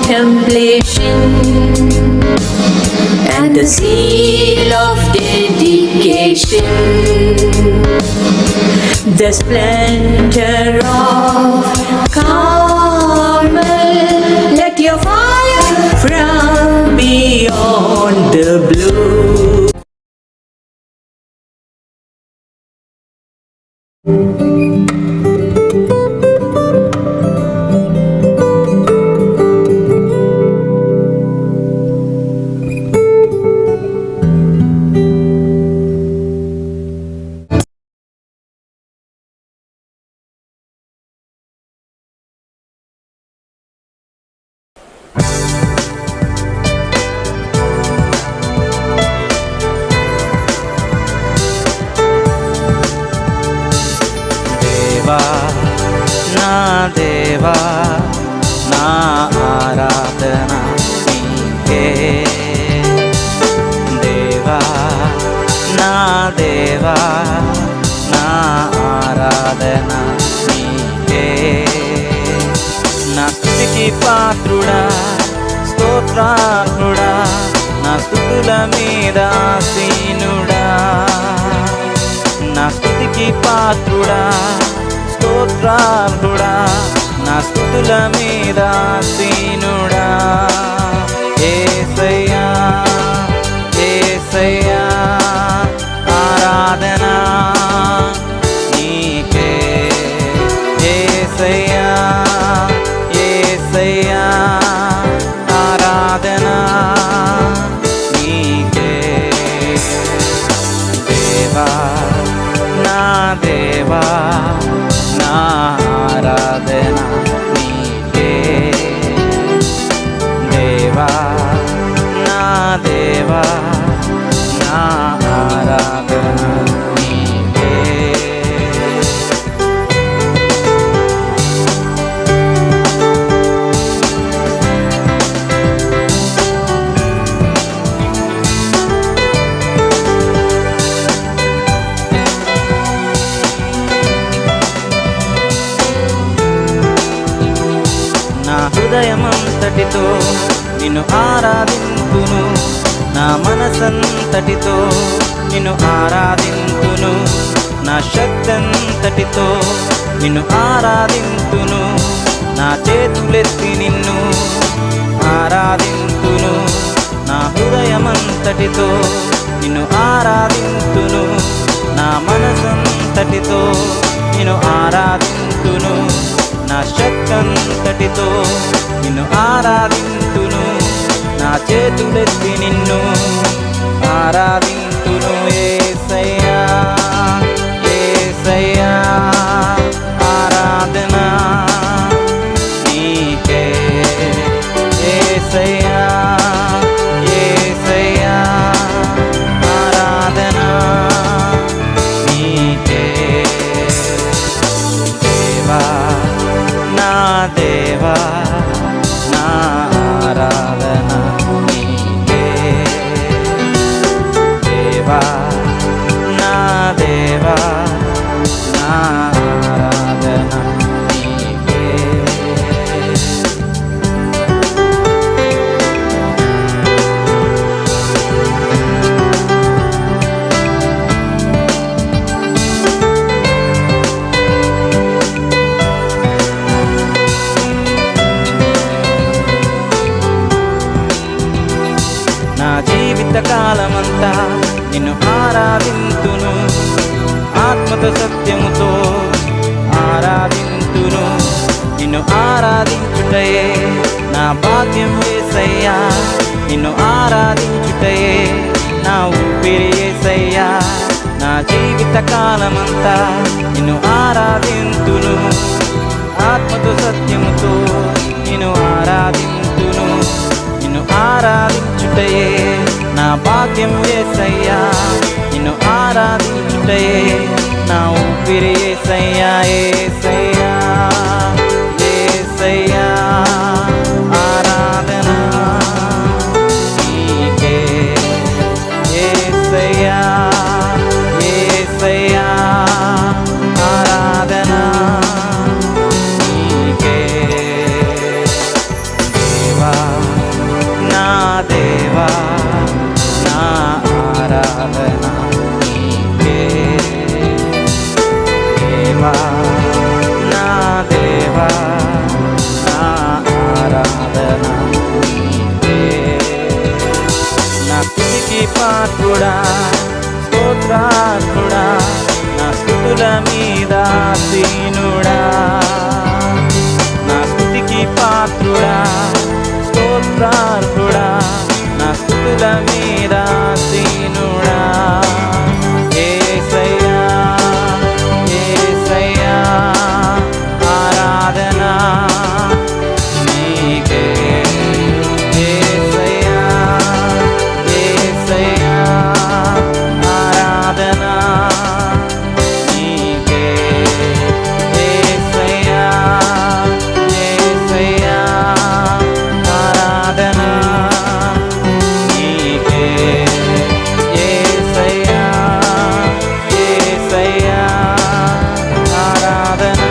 contemplation and the seal of dedication, the splendor of Carmel. Let your fire from beyond the blue. దేవా నా ఆరాధన నీకే దేవా నా దేవా నా ఆరాధన నీకే నా స్తుతికి పాత్రుడా స్తోత్రార్హుడా నా స్తుతుల మీద ఆసీనుడా నా స్తుతికి పాత్రుడా స్తోత్రార్హుడా నా స్తుతుల మీద ఆసీనుడా యేసయ్యా యేసయ్యా ఆరాధన నీకే యేసయ్యా యేసయ్యా ఆరాధన నీకే దేవా నా దేవా ఆరాధన నీకే దేవా నా దేవా నా ఆరాధన నీకే హృదయమంతటితో నిన్ను ఆరాధింతును నా మనసంతటితో నిన్ను ఆరాధింతును నా శక్తంతటితో నిన్ను ఆరాధింతును నా చేతులెత్తి నిన్ను ఆరాధింతును నా హృదయమంతటితో నిన్ను ఆరాధింతును నా మనసంతటితో నిన్ను ఆరాధింతును నా శక్తంతటితో నిన్ను ఆరాధింతును నా చేతులెత్తి నిన్ను ఆరాధింతును యేసయ్యా యేసయ్యా ఆరాధన నీకే యేసయ్యా యేసయ్యా ఆరాధన నీకే దేవా నా దేవా నా ఆరాధన నీకే దేవా నా దేవా నా ఆరాధన నీకే నా జీవితకాలమంతా నిన్ను ఆరాధింతును ఆత్మతో సత్యముతో ఆరాధింతును నిన్ను ఆరాధించుటయే నా భాగ్యం యేసయ్యా నిన్ను ఆరాధించుటయే నా ఊపిరి యేసయ్యా నా జీవితకాలమంతా నిన్ను ఆరాధింతును ఆత్మతో సత్యముతో నిన్ను ఆరాధింతును నిన్ను ఆరాధించుటయే నా భాగ్యం యేసయ్యా నిన్ను ఆరాధించుటయే నా ఊపిరి యేసయ్యా యేసయ్యా యేసయ్యా ఆరాధన నీకే యేసయ్యా యేసయ్యా ఆరాధన నీకే దేవా దేవా నా ఆరాధన నీకే. నా స్తుతికి పాత్రుడా స్తోత్రార్హుడా నా స్తుతుల మీద ఆసీనుడా. నా స్తుతికి పాత్రుడా స్తోత్రార్హుడా నా స్తుతుల మీద ఆసీనుడా. యేసయ్యా యేసయ్యా ఆరాధన నీకే. యేసయ్యా యేసయ్యా ఆరాధన నీకే. యేసయ్యా యేసయ్యా ఆరాధన నీకే. యేసయ్యా యేసయ్యా ఆరాధన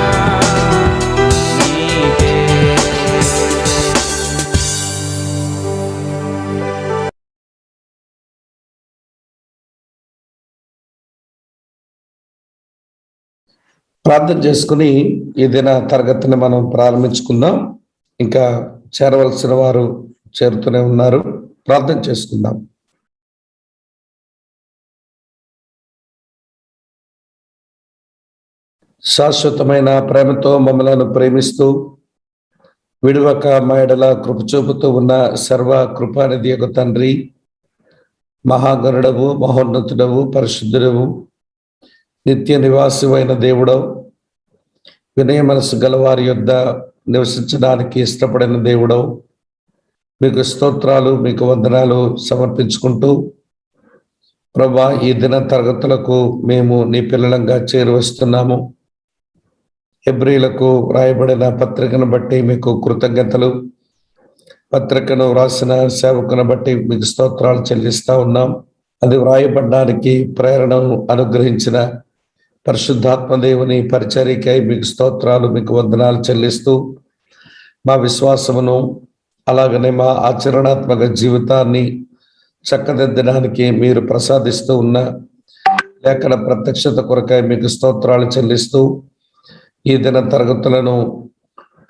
నీకే. ప్రార్థన చేసుకుని ఈ దిన తరగతిని మనం ప్రారంభించుకుందాం. ఇంకా చేరవలసిన వారు చేరుతూనే ఉన్నారు. ప్రార్థన చేసుకుందాం. శాశ్వతమైన ప్రేమతో మమ్మలను ప్రేమిస్తూ విడువక మా ఎడల కృప చూపుతూ ఉన్న సర్వ కృపానిధి యొక్క తండ్రి, మహాగరుడవు, మహోన్నతుడవు, పరిశుద్ధుడవు, నిత్య నివాసివైన దేవుడవు, వినయ మనసు గలవారి యొద్ద నివసించడానికి ఇష్టపడిన దేవుడవు, మీకు స్తోత్రాలు, మీకు వందనాలు సమర్పించుకుంటూ ప్రభా, ఈ దిన తరగతులకు మేము నీ పిల్లలంగా చేరువస్తున్నాము. హెబ్రీలకు రాయబడిన పత్రికను బట్టి మీకు కృతజ్ఞతలు, పత్రికను వ్రాసిన సేవకును బట్టి మీకు స్తోత్రాలు చెల్లిస్తా ఉన్నాం. అది వ్రాయబడడానికి ప్రేరణను అనుగ్రహించిన పరిశుద్ధాత్మ దేవుని పరిచర్యకై మీకు స్తోత్రాలు, మీకు వందనాలు చెల్లిస్తూ మా విశ్వాసమును అలాగనే మా ఆచరణాత్మక జీవితాన్ని చక్కదిద్దడానికి మీరు ప్రసాదిస్తూ ఉన్న లేఖన ప్రత్యక్షత కొరకై మీకు స్తోత్రాలు చెల్లిస్తూ ఈ దిన తరగతులను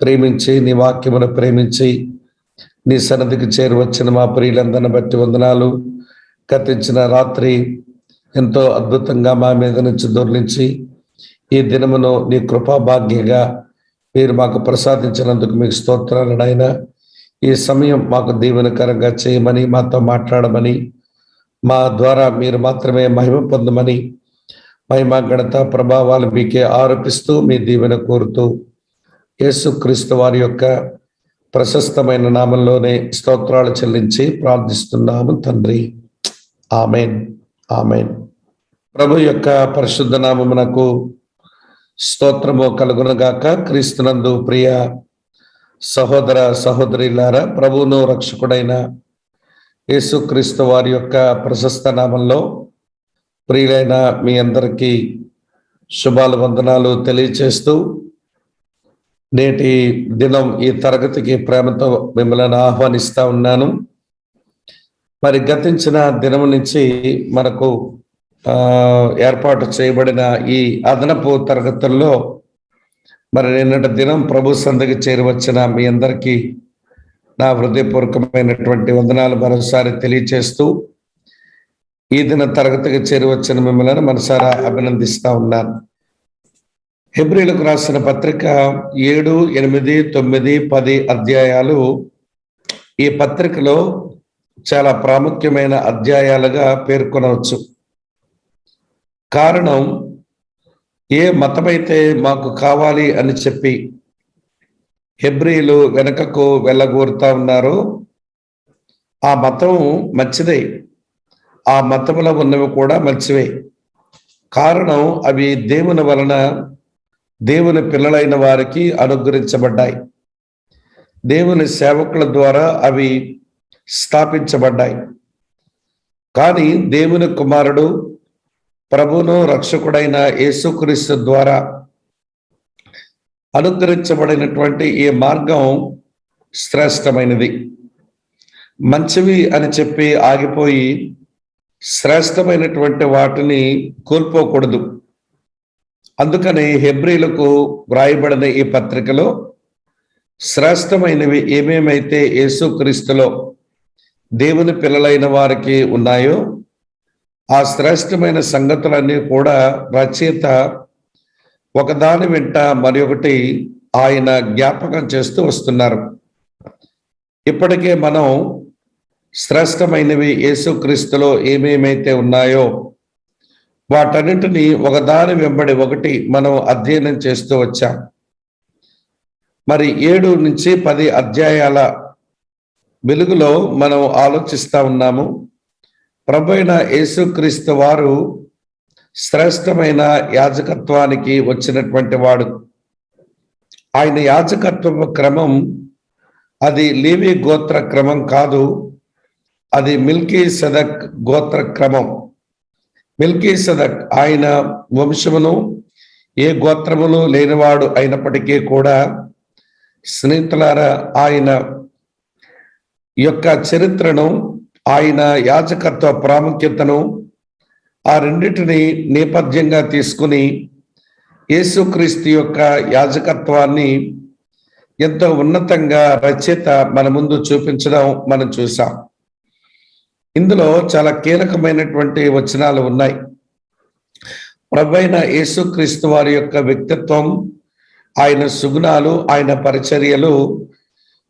ప్రేమించి నీ వాక్యమును ప్రేమించి నీ సన్నిధికి చేరువచ్చిన మా ప్రియులందరిని బట్టి వందనాలు. గతించిన రాత్రి ఎంతో అద్భుతంగా మా మీద నుంచి దొర్లించి ఈ దినమును నీ కృపా భాగ్యగా మీరు మాకు ప్రసాదించినందుకు మీకు స్తోత్రాలు నాయనా. ఈ సమయం మాకు దీవెనకరంగా చేయమని, మాతో మాట్లాడమని, మా ద్వారా మీరు మాత్రమే మహిమ పొందమని, మహిమ ఘనత ప్రభావాలు మీకే ఆరోపిస్తూ మీ దీవెన కోరుతూ యేసుక్రీస్తు వారి యొక్క ప్రశస్తమైన నామంలోనే స్తోత్రాలు చెల్లించి ప్రార్థిస్తున్నాము తండ్రి. Amen amen. ప్రభు యొక్క పరిశుద్ధ నామమునకు స్తోత్రము కలుగునుగాక. క్రీస్తునందు ప్రియ సహోదర సహోదరులారా, ప్రభువును రక్షకుడైన యేసుక్రీస్తు వారి యొక్క ప్రశస్త నామంలో ప్రియులైన మీ అందరికీ శుభాలు వందనాలు తెలియచేస్తూ నేటి దినం ఈ తరగతికి ప్రేమతో మిమ్మల్ని ఆహ్వానిస్తా ఉన్నాను. మరి గతించిన దినం నుంచి మనకు ఏర్పాటు చేయబడిన ఈ అదనపు తరగతుల్లో మరి నిన్నటి దినం ప్రభు సందకి చేరువచ్చిన మీ అందరికీ నా హృదయపూర్వకమైనటువంటి వందనాలు మరోసారి తెలియచేస్తూ ఈ దిన తరగతికి చేరువచ్చిన మిమ్మల్ని మనసారా అభినందిస్తా ఉన్నాను. హెబ్రీలకు రాసిన పత్రిక 7, 8, 9, 10 అధ్యాయాలు ఈ పత్రికలో చాలా ప్రాముఖ్యమైన అధ్యాయాలుగా పేర్కొనవచ్చు. కారణం, ఏ మతమైతే మాకు కావాలి అని చెప్పి హెబ్రీలు వెనుకకు వెళ్ళగోరుతా ఉన్నారో ఆ మతం మంచిదే, ఆ మతములో ఉన్నవి కూడా మంచివే. కారణం, అవి దేవుని వలన దేవుని పిల్లలైన వారికి అనుగ్రహించబడ్డాయి. దేవుని సేవకుల ద్వారా అవి స్థాపించబడ్డాయి. కానీ దేవుని కుమారుడు ప్రభువును రక్షకుడైన యేసుక్రీస్తు ద్వారా అనుగ్రహించబడినటువంటి ఈ మార్గం శ్రేష్టమైనది. మంచివి అని చెప్పి ఆగిపోయి శ్రేష్టమైనటువంటి వాటిని కోల్పోకూడదు. అందుకని హెబ్రీలకు వ్రాయబడిన ఈ పత్రికలో శ్రేష్టమైనవి ఏమేమైతే యేసుక్రీస్తులో దేవుని పిల్లలైన వారికి ఉన్నాయో ఆ శ్రేష్టమైన సంగతులన్నీ కూడా రచయిత ఒకదాని వెంట మరొకటి ఆయన జ్ఞాపకం చేస్తూ వస్తున్నారు. ఇప్పటికే మనం శ్రేష్టమైనవి యేసుక్రీస్తులో ఏమేమైతే ఉన్నాయో వాటన్నింటినీ ఒకదాని వెంబడి ఒకటి మనం అధ్యయనం చేస్తూ వచ్చాం. మరి 7 నుంచి 10 అధ్యాయాల వెలుగులో మనం ఆలోచిస్తా ఉన్నాము. ప్రభువైన యేసుక్రీస్తు వారు శ్రేష్టమైన యాజకత్వానికి వచ్చినటువంటి వాడు. ఆయన యాజకత్వ క్రమం అది లేవి గోత్ర క్రమం కాదు, అది మిల్కీసెదెక్ గోత్ర క్రమం. మిల్కీసెదెక్ ఆయన వంశమును ఏ గోత్రములు లేనివాడు అయినప్పటికీ కూడా స్నేహితులారా ఆయన యొక్క చరిత్రను, ఆయన యాజకత్వ ప్రాముఖ్యతను ఆ రెండింటిని నేపథ్యంగా తీసుకుని యేసుక్రీస్తు యొక్క యాజకత్వాన్ని ఎంతో ఉన్నతంగా రచయిత మన ముందు చూపించడం మనం చూసాం. ఇందులో చాలా కీలకమైనటువంటి వచనాలు ఉన్నాయి. ప్రభువైన యేసుక్రీస్తు వారి యొక్క వ్యక్తిత్వం, ఆయన సుగుణాలు, ఆయన పరిచర్యలు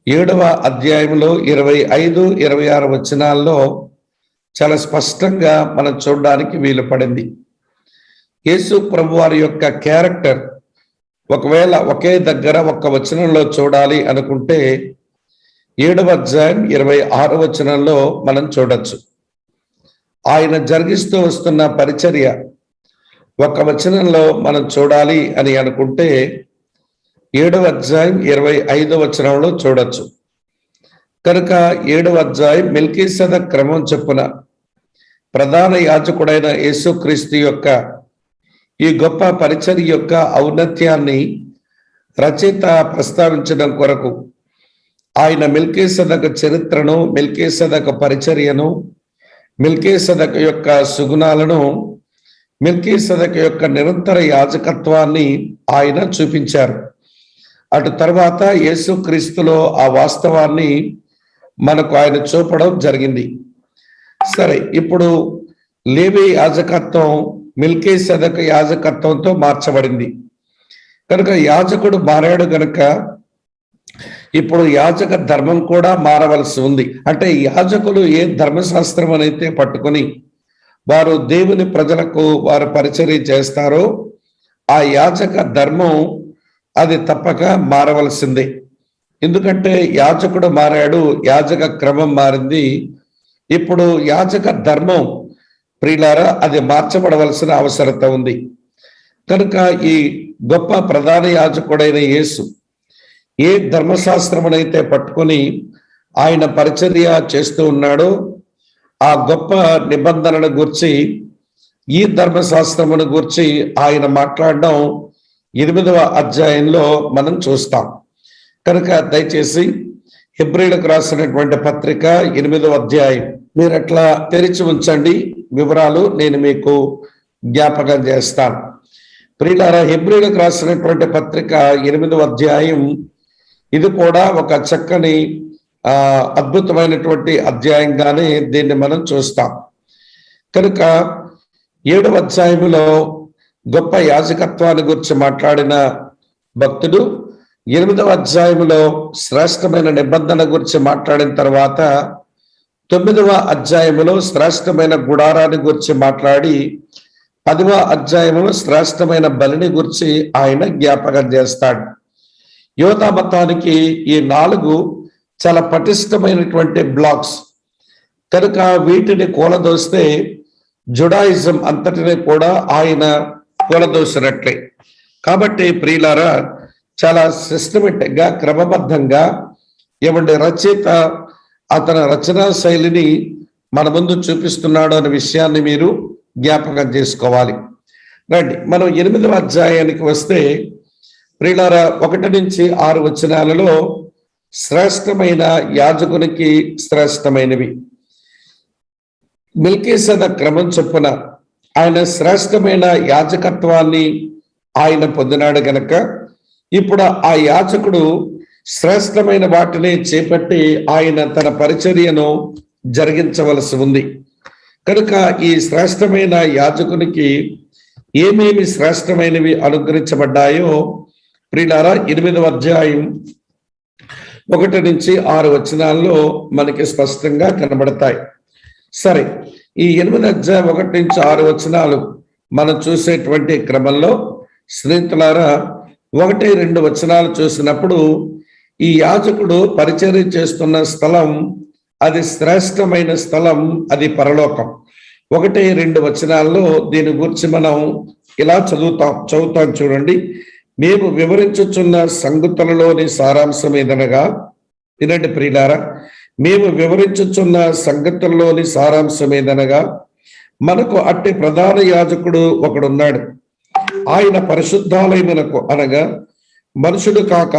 7వ అధ్యాయంలో 25, 26 వచనాల్లో చాలా స్పష్టంగా మనం చూడడానికి వీలు పడింది. యేసు ప్రభు వారి యొక్క క్యారెక్టర్ ఒకవేళ ఒకే దగ్గర ఒక్క వచనంలో చూడాలి అనుకుంటే 7వ అధ్యాయం 26 వచనంలో మనం చూడొచ్చు. ఆయన జరిగిస్తూ వస్తున్న పరిచర్య ఒక వచనంలో మనం చూడాలి అని అనుకుంటే 7వ అధ్యాయం 25వ వచనంలో చూడొచ్చు. కనుక 7వ అధ్యాయం మెల్కీసెదెక్ క్రమం చొప్పున ప్రధాన యాజకుడైన యేసుక్రీస్తు యొక్క ఈ గొప్ప పరిచర్య యొక్క ఔన్నత్యాన్ని రచయిత ప్రస్తావించడం కొరకు ఆయన మెల్కీసెదెక్ చరిత్రను, మెల్కీసెదెక్ పరిచర్యను, మెల్కీసెదెక్ యొక్క సుగుణాలను, మెల్కీసెదెక్ యొక్క నిరంతర యాజకత్వాన్ని ఆయన చూపించారు. అటు తర్వాత యేసుక్రీస్తులో ఆ వాస్తవాన్ని మనకు ఆయన చూపడం జరిగింది. సరే, ఇప్పుడు లేవి యాజకత్వం మెల్కీసెదెక్ యాజకత్వంతో మార్చబడింది. కనుక యాజకుడు మారాడు గనుక ఇప్పుడు యాజక ధర్మం కూడా మారవలసి ఉంది. అంటే యాజకులు ఏ ధర్మశాస్త్రం అయితే పట్టుకొని వారు దేవుని ప్రజలకు వారు పరిచర్య చేస్తారో ఆ యాజక ధర్మం అది తప్పక మారవలసిందే. ఎందుకంటే యాజకుడు మారాడు, యాజక క్రమం మారింది. ఇప్పుడు యాజక ధర్మం ప్రియులారా అది మార్చబడవలసిన అవసరత ఉంది. కనుక ఈ గొప్ప ప్రధాన యాజకుడైన యేసు ఏ ధర్మశాస్త్రమునైతే పట్టుకొని ఆయన పరిచర్య చేస్తూ ఉన్నాడో ఆ గొప్ప నిబంధనను గూర్చి, ఈ ధర్మశాస్త్రమును గూర్చి ఆయన మాట్లాడడం 8వ అధ్యాయంలో మనం చూస్తాం. కనుక దయచేసి హెబ్రీలకు రాసినటువంటి పత్రిక 8వ అధ్యాయం మీరు అట్లా తెరిచి ఉంచండి, వివరాలు నేను మీకు జ్ఞాపకం చేస్తాను. ప్రియులారా, హెబ్రీలకు రాసినటువంటి పత్రిక 8వ అధ్యాయం ఇది కూడా ఒక చక్కని అద్భుతమైనటువంటి అధ్యాయంగానే దీన్ని మనం చూస్తాం. కనుక 7వ అధ్యాయంలో గొప్ప యాజకత్వాన్ని గురించి మాట్లాడిన భక్తుడు 8వ అధ్యాయంలో శ్రేష్టమైన నిబంధన గురించి మాట్లాడిన తర్వాత 9వ అధ్యాయంలో శ్రేష్టమైన గుడారాన్ని గురించి మాట్లాడి 10వ అధ్యాయంలో శ్రేష్టమైన బలిని గురించి ఆయన జ్ఞాపకం చేస్తాడు. యోధా మతానికి ఈ 4 చాలా పటిష్టమైనటువంటి బ్లాక్స్. కనుక వీటిని కూలదోస్తే జుడాయిజం అంతటిని కూడా ఆయన కూలదోసినట్లే. కాబట్టి ప్రియులారా, చాలా సిస్టమేటిక్ గా, క్రమబద్ధంగా ఏమంటే రచయిత అతని రచనా శైలిని మన ముందు చూపిస్తున్నాడు అనే విషయాన్ని మీరు జ్ఞాపకం చేసుకోవాలి. రండి, మనం 8వ అధ్యాయానికి వస్తే ప్రియులారా, 1 నుంచి 6 వచనాలలో శ్రేష్టమైన యాజకునికి శ్రేష్టమైనవి. మెల్కీసెదెక్ క్రమం చొప్పున ఆయన శ్రేష్టమైన యాజకత్వాన్ని ఆయన పొందినాడు గనక ఇప్పుడు ఆ యాజకుడు శ్రేష్టమైన వాటిని చేపట్టి ఆయన తన పరిచర్యను జరిగించవలసి ఉంది. కనుక ఈ శ్రేష్టమైన యాజకునికి ఏమేమి శ్రేష్టమైనవి అనుగ్రహించబడ్డాయో ప్రియులారా 8వ అధ్యాయం 1 నుంచి 6 వచనాల్లో మనకి స్పష్టంగా కనబడతాయి. సరే, ఈ 8వ అధ్యాయం 1 నుంచి 6 వచనాలు మనం చూసేటువంటి క్రమంలో స్నేహితులారా 1-2 వచనాలు చూసినప్పుడు ఈ యాజకుడు పరిచర్య చేస్తున్న స్థలం అది శ్రేష్టమైన స్థలం, అది పరలోకం. 1-2 వచనాల్లో దీని గురించి మనం ఇలా చదువుతాం చూడండి. మేము వివరించుచున్న సంగతులలోని సారాంశం ఏదనగా, వినండి ప్రియులారా, మేము వివరించుచున్న సంగతుల్లోని సారాంశం ఏదనగా, మనకు అట్టి ప్రధాన యాజకుడు ఒకడున్నాడు. ఆయన పరిశుద్ధాలయమునకు అనగా మనుషుడు కాక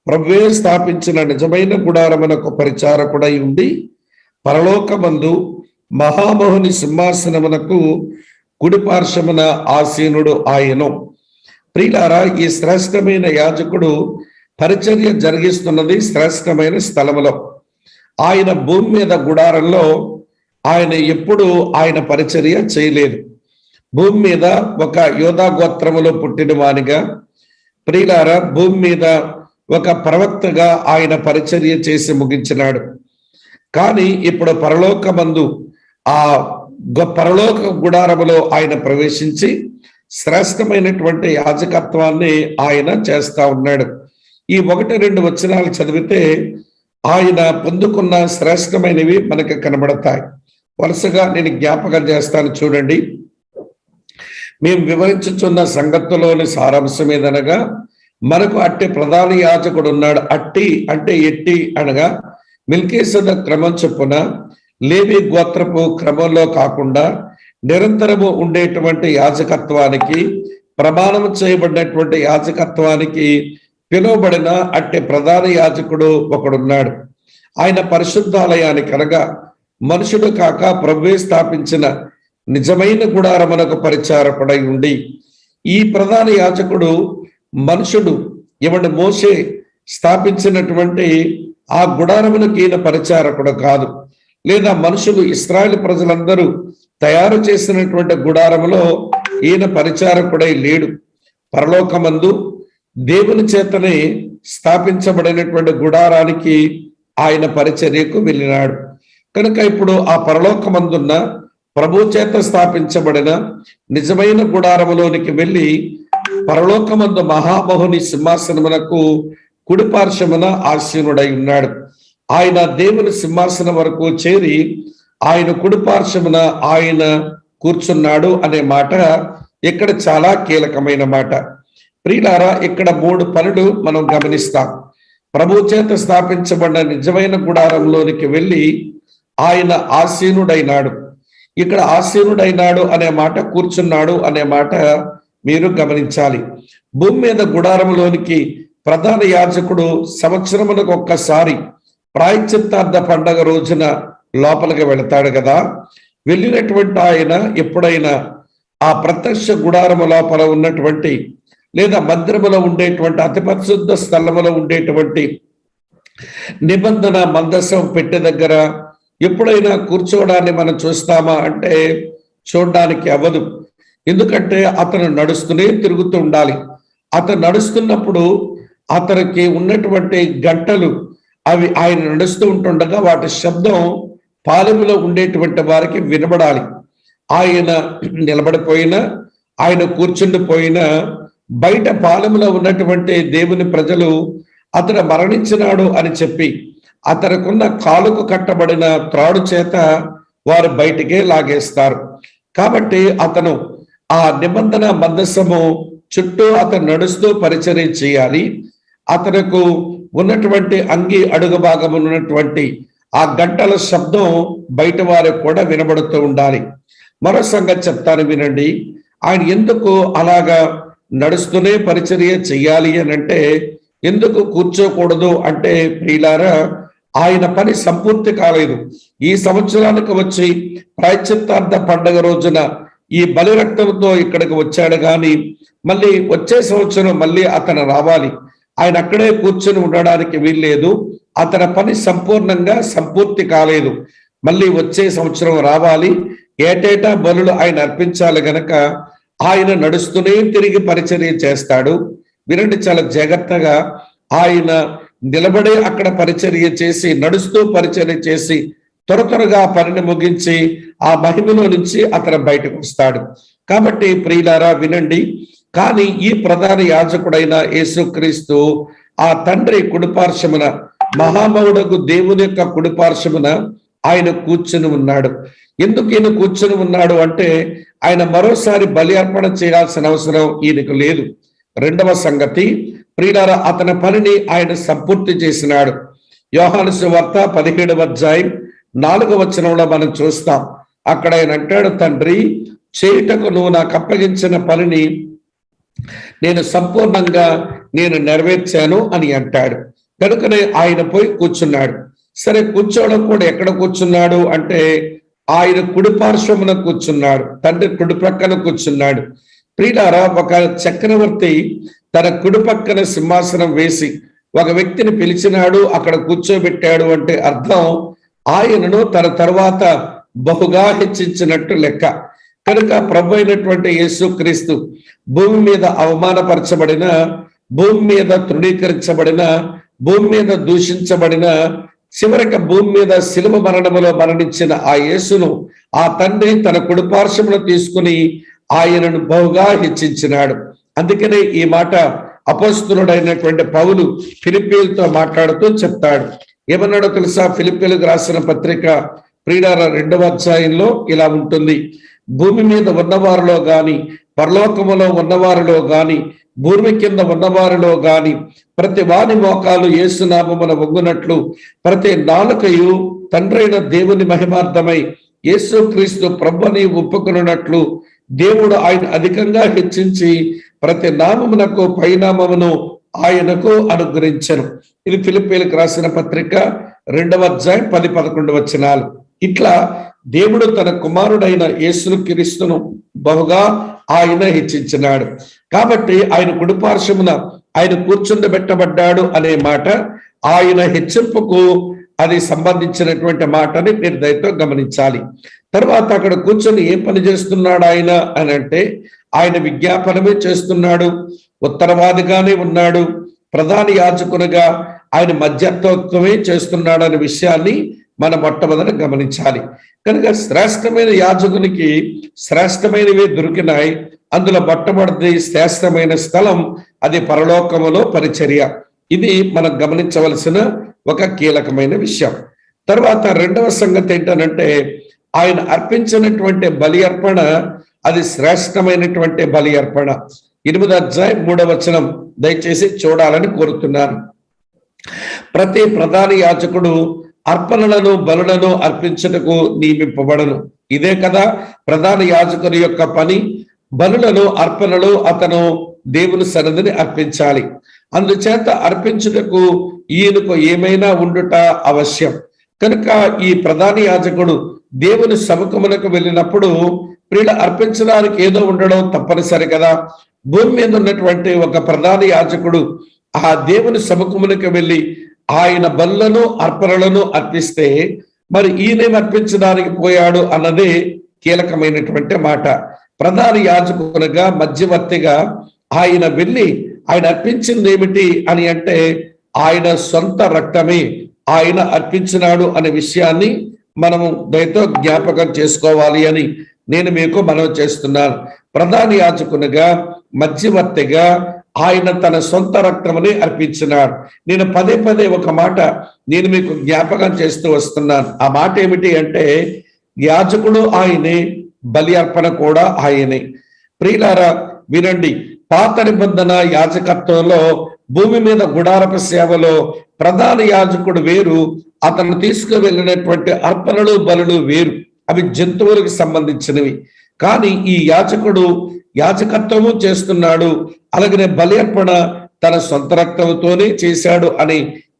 ప్రభువే స్థాపించిన నిజమైన గుడారమునకు పరిచారకుడై ఉండి పరలోకమందు మహామోహుని సింహాసనమునకు కుడి పార్శ్వమున ఆసీనుడు ఆయను. ప్రియులారా, ఈ శ్రేష్టమైన యాజకుడు పరిచర్య జరిగిస్తున్నది శ్రేష్టమైన స్థలములో. ఆయన భూమి మీద గుడారంలో ఆయన ఎప్పుడు ఆయన పరిచర్య చేయలేదు. భూమి మీద ఒక యోధా గోత్రములో పుట్టిన వానిగా, ప్రియులారా, భూమి మీద ఒక ప్రవక్తగా ఆయన పరిచర్య చేసి ముగించినాడు. కానీ ఇప్పుడు పరలోకమందు ఆ పరలోక గుడారములో ఆయన ప్రవేశించి శ్రేష్టమైనటువంటి యాజకత్వాన్ని ఆయన చేస్తా ఉన్నాడు. ఈ 1-2 వచనాలు చదివితే ఆయన పొందుకున్న శ్రేష్టమైనవి మనకు కనబడతాయి. వరుసగా నేను జ్ఞాపకం చేస్తాను చూడండి. మేము వివరించుచున్న సంగతులోని సారాంశం ఏదనగా, మనకు అట్టి ప్రధాన యాజకుడు ఉన్నాడు. అట్టి అంటే ఎట్టి అనగా మెల్కీసెదెకు క్రమం చొప్పున లేవి గోత్రపు క్రమంలో కాకుండా నిరంతరము ఉండేటువంటి యాజకత్వానికి, ప్రమాణం చేయబడినటువంటి యాజకత్వానికి పిలువబడిన అట్టి ప్రధాన యాజకుడు ఒకడున్నాడు. ఆయన పరిశుద్ధాలయానికి అనగా మనుషుడు కాక ప్రభువే స్థాపించిన నిజమైన గుడారమునకు పరిచారకుడై ఉండి, ఈ ప్రధాన యాజకుడు మనుషుడు మోషే స్థాపించినటువంటి ఆ గుడారమునకు ఈయన పరిచారకుడు కాదు, లేదా మనుషులు ఇశ్రాయేలు ప్రజలందరూ తయారు చేసినటువంటి గుడారములో ఈయన పరిచారకుడై లేడు. పరలోకమందు దేవుని చేతనే స్థాపించబడినటువంటి గుడారానికి ఆయన పరిచర్యకు వెళ్ళినాడు. కనుక ఇప్పుడు ఆ పరలోకమందున్న ప్రభు చేత స్థాపించబడిన నిజమైన గుడారములోనికి వెళ్ళి పరలోకమందు మహామహుని సింహాసనమునకు కుడి పార్శ్వమున ఆసీనుడై ఉన్నాడు. ఆయన దేవుని సింహాసనం వరకు చేరి ఆయన కుడి పార్శ్వమున ఆయన కూర్చున్నాడు అనే మాట ఇక్కడ చాలా కీలకమైన మాట. ప్రియులారా, ఇక్కడ 3 పనులు మనం గమనిస్తాం. ప్రభు చేత స్థాపించబడిన నిజమైన గుడారంలోనికి వెళ్ళి ఆయన ఆసీనుడైనాడు. ఇక్కడ ఆసీనుడైనాడు అనే మాట, కూర్చున్నాడు అనే మాట మీరు గమనించాలి. భూమి మీద గుడారంలోనికి ప్రధాన యాజకుడు సంవత్సరమునకు ఒక్కసారి ప్రాయశ్చిత్తార్థ పండగ రోజున లోపలికి వెళతాడు కదా. వెళ్ళినటువంటి ఆయన ఎప్పుడైనా ఆ ప్రత్యక్ష గుడారము లోపల ఉన్నటువంటి లేదా మందిరములో ఉండేటువంటి అతి పరిశుద్ధ స్థలములో ఉండేటువంటి నిబంధన మందసం పెట్టె దగ్గర ఎప్పుడైనా కూర్చోవడాన్ని మనం చూస్తామా అంటే చూడడానికి అవ్వదు. ఎందుకంటే అతను నడుస్తూనే తిరుగుతూ ఉండాలి. అతను నడుస్తున్నప్పుడు అతనికి ఉన్నటువంటి గంటలు అవి ఆయన నడుస్తూ ఉంటుండగా వాటి శబ్దం పాలెములో ఉండేటువంటి వారికి వినబడాలి. ఆయన నిలబడిపోయినా, ఆయన కూర్చుండిపోయినా బయట పాలెములో ఉన్నటువంటి దేవుని ప్రజలు అతను మరణించినాడు అని చెప్పి అతనుకున్న కాలుకు కట్టబడిన త్రాడు చేత వారు బయటికే లాగేస్తారు. కాబట్టి అతను ఆ నిబంధన మందసము చుట్టూ అతను నడుస్తూ పరిచర్య చేయాలి. అతనుకు ఉన్నటువంటి అంగి అడుగు భాగం ఉన్నటువంటి ఆ గంటల శబ్దం బయట వారికి కూడా వినబడుతూ ఉండాలి. మరో సంగతి చెప్తాను వినండి. ఆయన ఎందుకు అలాగా నడుస్తూనే పరిచర్య చెయ్యాలి అని అంటే, ఎందుకు కూర్చోకూడదు అంటే, ప్రియులారా, ఆయన పని సంపూర్తి కాలేదు. ఈ సంవత్సరానికి వచ్చి ప్రాయశ్చిత్తార్థ పండగ రోజున ఈ బలి రక్తంతో ఇక్కడికి వచ్చాడు కానీ మళ్ళీ వచ్చే సంవత్సరం మళ్ళీ అతను రావాలి. ఆయన అక్కడే కూర్చొని ఉండడానికి వీల్లేదు. అతని పని సంపూర్ణంగా సంపూర్తి కాలేదు. మళ్ళీ వచ్చే సంవత్సరం రావాలి. ఏటేటా బలులు ఆయన అర్పించాలి గనక ఆయన నడుస్తూనే తిరిగి పరిచర్య చేస్తాడు. వినండి, చాలా జాగ్రత్తగా ఆయన నిలబడే అక్కడ పరిచర్య చేసి, నడుస్తూ పరిచర్య చేసి త్వరగా పనిని ముగించి ఆ మహిమలో నుంచి అతను బయటకు వస్తాడు. కాబట్టి ప్రియులారా వినండి, కానీ ఈ ప్రధాన యాజకుడైన యేసుక్రీస్తు ఆ తండ్రి కుడిపార్శ్వమున, మహామౌడకు దేవుని యొక్క కుడిపార్శ్వమున ఆయన కూర్చుని ఉన్నాడు. ఎందుకు ఈయన కూర్చుని ఉన్నాడు అంటే ఆయన మరోసారి బలి అర్పణ చేయాల్సిన అవసరం ఈయనకు లేదు. రెండవ సంగతి ప్రియులారా, అతని పనిని ఆయన సంపూర్తి చేసినాడు. యోహాను సువార్త 17వ అధ్యాయం 4వ వచనంలో మనం చూస్తాం. అక్కడ ఆయన అంటాడు, తండ్రి చేయుటకు నువ్వు నాకు అప్పగించిన పనిని నేను సంపూర్ణంగా నెరవేర్చాను అని అంటాడు. కనుకనే ఆయన పోయి కూర్చున్నాడు. సరే, కూర్చోవడం కూడా ఎక్కడ కూర్చున్నాడు అంటే ఆయన కుడిపార్శ్వమున కూర్చున్నాడు, తండ్రి కుడి ప్రక్కన కూర్చున్నాడు. ప్రియులారా, ఒక చక్రవర్తి తన కుడి పక్కన సింహాసనం వేసి ఒక వ్యక్తిని పిలిచినాడు, అక్కడ కూర్చోబెట్టాడు అంటే అర్థం ఆయనను తన తర్వాత బహుగా హెచ్చించినట్టు లెక్క. కనుక ప్రభు అయినటువంటి యేసుక్రీస్తు భూమి మీద అవమానపరచబడిన, భూమి మీద తృణీకరించబడిన, భూమి మీద దూషించబడిన, చివరికి భూమి మీద శిలువ మరణములో మరణించిన ఆ యేసును ఆ తండ్రి తన కుడిపార్శ్వమును తీసుకుని ఆయనను బహుగా హెచ్చించినాడు. అందుకనే ఈ మాట అపోస్తలుడైనటువంటి పౌలు ఫిలిప్పీయులతో మాట్లాడుతూ చెప్తాడు. ఏమన్నాడో తెలుసా? ఫిలిప్పీయులకు రాసిన పత్రిక ప్రియులారా 2వ అధ్యాయంలో ఇలా ఉంటుంది, భూమి మీద ఉన్నవారిలో గాని, పరలోకములో ఉన్నవారిలో గాని, భూమి కింద ఉన్నవారిలో గాని ప్రతి వాని మోకాలు యేసునామమున వంగునట్లు, ప్రతి నాలుకయు తండ్రైన దేవుని మహిమార్థమై యేసుక్రీస్తు ప్రభుని ఒప్పుకొనున్నట్లు దేవుడు ఆయన అధికంగా హెచ్చించి ప్రతి నామమునకు పైనామమును ఆయనకు అనుగ్రహించను. ఇది ఫిలిప్పీయులకు రాసిన పత్రిక 2వ అధ్యాయం 10-11 వచనాలు. ఇట్లా దేవుడు తన కుమారుడైన యేసుక్రీస్తును బహుగా ఆయన హెచ్చించినాడు. కాబట్టి ఆయన కుడిపార్శ్వమున ఆయన కూర్చుండబెట్టబడ్డాడు అనే మాట ఆయన హెచ్చింపుకు అది సంబంధించినటువంటి మాటని మీరు దయతో గమనించాలి. తర్వాత అక్కడ కూర్చొని ఏం పని చేస్తున్నాడు ఆయన అని అంటే ఆయన విజ్ఞాపనమే చేస్తున్నాడు, ఉత్తరవాదిగానే ఉన్నాడు, ప్రధాన యాజకునిగా ఆయన మధ్యత్వమే చేస్తున్నాడు అనే విషయాన్ని మనం మొట్టమొదట గమనించాలి. కనుక శ్రేష్టమైన యాజకునికి శ్రేష్టమైనవి దొరికినాయి. అందులో మొట్టమొదటి శ్రేష్టమైన స్థలం అది పరలోకములో పరిచర్య. ఇది మనం గమనించవలసిన ఒక కీలకమైన విషయం. తర్వాత రెండవ సంగతి ఏంటనంటే ఆయన అర్పించినటువంటి బలి అర్పణ అది శ్రేష్టమైనటువంటి బలి అర్పణ. 8వ అధ్యాయం 3వ వచనం దయచేసి చూడాలని కోరుతున్నాను. ప్రతి ప్రధాన యాజకుడు అర్పణలను బలులను అర్పించుటకు నియమింపబడను. ఇదే కదా ప్రధాన యాజకుని యొక్క పని. బలులను అర్పణలు అతను దేవుని సన్నిధిని అర్పించాలి. అందుచేత అర్పించుటకు ఈయనకు ఏమైనా ఉండుట అవశ్యం. కనుక ఈ ప్రధాన యాజకుడు దేవుని సముఖమునకు వెళ్ళినప్పుడు ప్రియుల అర్పించడానికి ఏదో ఉండడం తప్పనిసరి కదా. భూమి మీద ఉన్నటువంటి ఒక ప్రధాన యాజకుడు ఆ దేవుని సముఖమునకు వెళ్ళి ఆయన బలులను అర్పణలను అర్పిస్తే మరి ఈయన అర్పించడానికి పోయాడు అన్నదే కీలకమైనటువంటి మాట. ప్రధాన యాజకునిగా మధ్యవర్తిగా ఆయన వెళ్ళి ఆయన అర్పించింది ఏమిటి అని అంటే ఆయన సొంత రక్తమే ఆయన అర్పించినాడు అనే విషయాన్ని మనము దయతో జ్ఞాపకం చేసుకోవాలి అని నేను మీకు మనవి చేస్తున్నాను. ప్రధాన యాజకునిగా మధ్యవర్తిగా ఆయన తన సొంత రక్తమని అర్పించినాడు. నేను పదే ఒక మాట నేను మీకు జ్ఞాపకం చేస్తూ వస్తున్నాను. ఆ మాట ఏమిటి అంటే యాజకుడు ఆయనే, బలి అర్పణ కూడా ఆయనే. ప్రియులారా వినండి, పాత నిబంధన యాజకత్వంలో భూమి మీద గుడారపు సేవలో ప్రధాన యాజకుడు వేరు, అతను తీసుకువెళ్ళినటువంటి అర్పణలు బలులు వేరు. అవి జంతువులకు సంబంధించినవి. కానీ ఈ యాజకుడు యాజకత్వము చేస్తున్నాడు, అలాగనే బలి అర్పణ తన సొంత రక్తంతోనే చేశాడు అని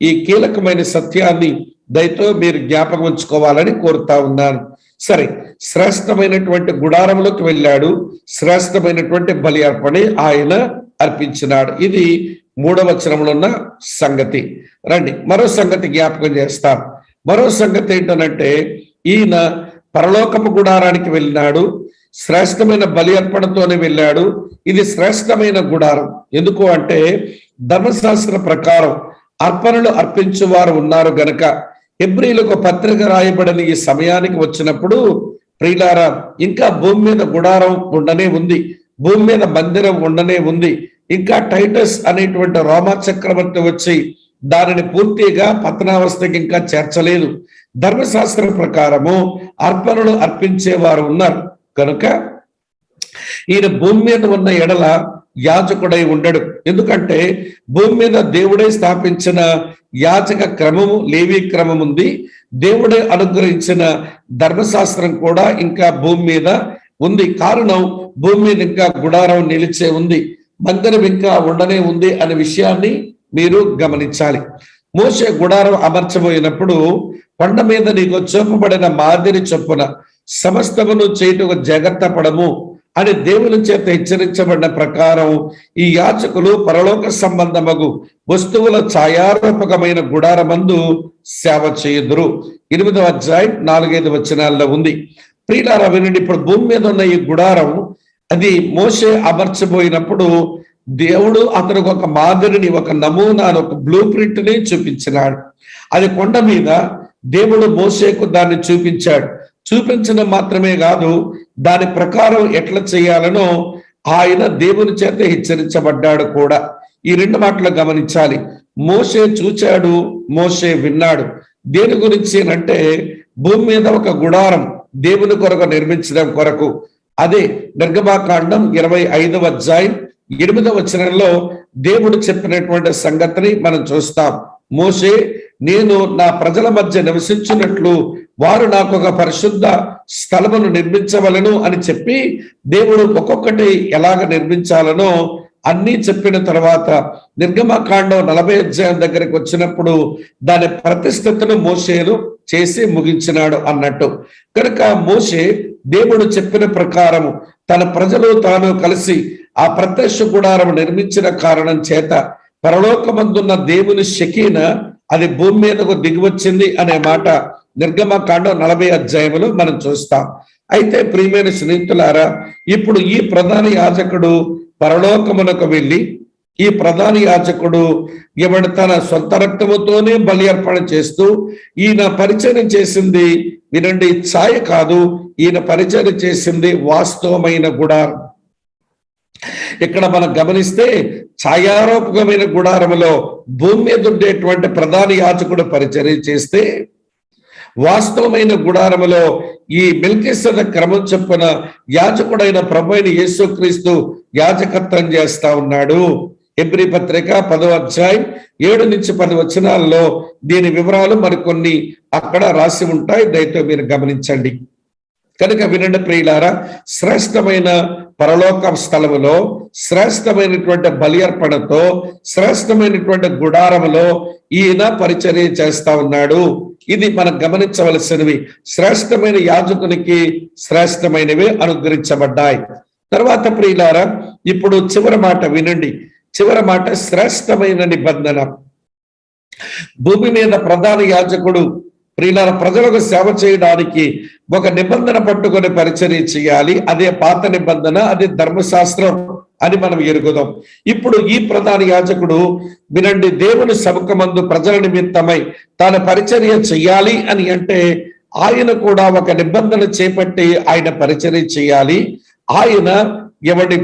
ఈ కీలకమైన సత్యాన్ని దయతో మీరు జ్ఞాపకం ఉంచుకోవాలని కోరుతా ఉన్నాను. సరే, శ్రేష్టమైనటువంటి గుడారంలోకి వెళ్ళాడు, శ్రేష్టమైనటువంటి బలి అర్పణ ఆయన అర్పించినాడు. ఇది 3వ వచనంలో ఉన్న సంగతి. రండి మరో సంగతి జ్ఞాపకం చేస్తాం. మరో సంగతి ఏంటనంటే, ఈయన పరలోకపు గుడారానికి వెళ్ళినాడు, శ్రేష్టమైన బలి అర్పణతోనే వెళ్ళాడు. ఇది శ్రేష్టమైన గుడారం. ఎందుకు అంటే ధర్మశాస్త్ర ప్రకారం అర్పణలు అర్పించేవారు ఉన్నారు గనక. హెబ్రీలకు పత్రిక రాయబడిన ఈ సమయానికి వచ్చినప్పుడు ప్రియులారా, ఇంకా భూమి మీద గుడారం ఉండనే ఉంది, భూమి మీద మందిరం ఉండనే ఉంది. ఇంకా టైటస్ అనేటువంటి రోమా చక్రవర్తి వచ్చి దానిని పూర్తిగా పతనావస్థకి ఇంకా చేర్చలేదు. ధర్మశాస్త్రం ప్రకారము అర్పణలు అర్పించేవారు ఉన్నారు కనుక ఈయన భూమి మీద ఉన్న ఎడల యాజకుడై ఉండడు. ఎందుకంటే భూమి మీద దేవుడే స్థాపించిన యాజక క్రమము, లేవీ క్రమం ఉంది. దేవుడే అనుగ్రహించిన ధర్మశాస్త్రం కూడా ఇంకా భూమి మీద ఉంది. కారణం, భూమి మీద ఇంకా గుడారం నిలిచే ఉంది, మందిరం ఇంకా ఉండనే ఉంది అనే విషయాన్ని మీరు గమనించాలి. మోషే గుడారం అమర్చబోయినప్పుడు కొండ మీద నీకు చూపబడిన మాదిరి చొప్పున సమస్తమును చేయుటకు జాగ్రత్త పడము అని దేవుని చేత హెచ్చరించబడిన ప్రకారం ఈ యాజకులు పరలోక సంబంధమగు వస్తువుల ఛాయారూపకమైన గుడారమందు సేవ చేయుదురు. 8వ అధ్యాయం 4-5 వచనాల్లో ఉంది. ప్రియులారా వినండి, ఇప్పుడు భూమి మీద ఉన్న ఈ గుడారం అది మోషే అమర్చబోయినప్పుడు దేవుడు అతనికి ఒక మాదిరిని, ఒక నమూనాను, ఒక బ్లూ ప్రింట్ ని చూపించినాడు. అది కొండ మీద దేవుడు మోషేకు దాన్ని చూపించాడు. చూపించడం మాత్రమే కాదు, దాని ప్రకారం ఎట్లా చేయాలనో ఆయన దేవుని చేత హెచ్చరించబడ్డాడు కూడా. ఈ 2 మాటలు గమనించాలి. మోషే చూచాడు, మోషే విన్నాడు. దేని గురించి అంటే భూమి మీద ఒక గుడారం దేవుని కొరకు నిర్మించడం కొరకు. అదే నిర్గమాకాండం 25వ అధ్యాయం 8వ వచనంలో దేవుడు చెప్పినటువంటి సంగతిని మనం చూస్తాం. మోషే, నేను నా ప్రజల మధ్య నివసించినట్లు వారు నాకు ఒక పరిశుద్ధ స్థలమును నిర్మించవలను అని చెప్పి దేవుడు ఒక్కొక్కటి ఎలాగ నిర్మించాలనో అన్నీ చెప్పిన తర్వాత నిర్గమకాండం 40వ అధ్యాయం దగ్గరికి వచ్చినప్పుడు దాని ప్రతిష్ఠతను మోషేను చేసి ముగించినాడు అన్నట్టు. కనుక మోషే దేవుడు చెప్పిన ప్రకారము తన ప్రజలు తాను కలిసి ఆ ప్రత్యక్ష గుడారం నిర్మించిన కారణం చేత పరలోకమందున్న దేవుని షకీన అది భూమి మీదకు దిగివచ్చింది అనే మాట నిర్గమకాండం 40వ అధ్యాయంలో మనం చూస్తాం. అయితే ప్రియమైన స్నేహితులారా, ఇప్పుడు ఈ ప్రధాన యాజకుడు పరలోకమునకు వెళ్ళి, ఈ ప్రధాన యాజకుడు ఎవడు తన సొంత రక్తముతోనే బలి అర్పణ చేస్తూ ఈయన పరిచయం చేసింది, వినండి, ఛాయ కాదు, ఈయన పరిచయం చేసింది వాస్తవమైన గుడారం. ఇక్కడ మనం గమనిస్తే ఛాయారూపకమైన గుడారములో భూమి మీద ఉండేటువంటి ప్రధాన యాజకుడు పరిచర్య చేస్తే, వాస్తవమైన గుడారములో ఈ మెల్కీసెదెకు క్రమం చొప్పున యాజకుడైన ప్రభువైన యేసుక్రీస్తు యాజకత్వం చేస్తా ఉన్నాడు. హెబ్రీ పత్రిక 10వ అధ్యాయం 7-10 వచనాల్లో దీని వివరాలు మరికొన్ని అక్కడ రాసి ఉంటాయి, దయతో మీరు గమనించండి. కనుక వినండి ప్రియులారా, శ్రేష్టమైన పరలోక స్థలములో శ్రేష్టమైనటువంటి బలి అర్పణతో శ్రేష్టమైనటువంటి గుడారములో ఈయన పరిచర్య చేస్తా ఉన్నాడు. ఇది మనం గమనించవలసినవి. శ్రేష్టమైన యాజకునికి శ్రేష్టమైనవి అనుగ్రహించబడ్డాయి. తర్వాత ప్రియులారా, ఇప్పుడు చివరి మాట వినండి. చివరి మాట శ్రేష్టమైన నిబంధన. భూమి మీద ప్రధాన యాజకుడు ప్రియులార ప్రజలకు సేవ చేయడానికి ఒక నిబంధన పట్టుకొని పరిచర్య చేయాలి. అదే పాత నిబంధన, అదే ధర్మశాస్త్రం అని మనం ఎరుగుదాం. ఇప్పుడు ఈ ప్రధాన యాజకుడు వినండి, దేవుని సముఖమందు ప్రజల నిమిత్తమై తాను పరిచర్య చెయ్యాలి అని అంటే ఆయన కూడా ఒక నిబంధన చేపట్టి ఆయన పరిచర్య చేయాలి. ఆయన ఎవడి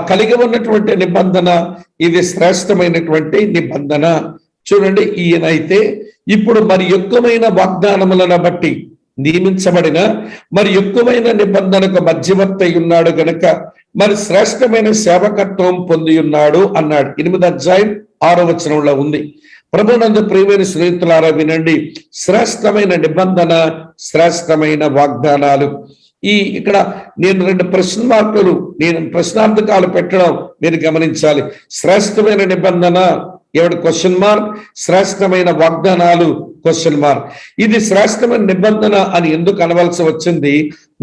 కలిగి ఉన్నటువంటి నిబంధన, ఇది శ్రేష్టమైనటువంటి నిబంధన. చూడండి, ఈయన అయితే ఇప్పుడు మరి ఎక్కువైన వాగ్దానములను బట్టి నియమించబడిన మరి ఎక్కువైన నిబంధనకు మధ్యవర్తి ఉన్నాడు గనుక మరి శ్రేష్టమైన సేవకత్వం పొంది ఉన్నాడు అన్నాడు. 8వ అధ్యాయం 6వ వచనంలో ఉంది. ప్రభునందు ప్రియమైన స్నేహితులారా వినండి, శ్రేష్టమైన నిబంధన, శ్రేష్టమైన వాగ్దానాలు. ఇక్కడ నేను 2 ప్రశ్న మార్కులు, నేను ప్రశ్నార్థకాలు పెట్టడం మీరు గమనించాలి. శ్రేష్టమైన నిబంధన ఎవడు క్వశ్చన్ మార్క్, శ్రేష్టమైన వాగ్దానాలు క్వశ్చన్ మార్క్. ఇది శ్రేష్టమైన నిబంధన అని ఎందుకు అనవలసి వచ్చింది?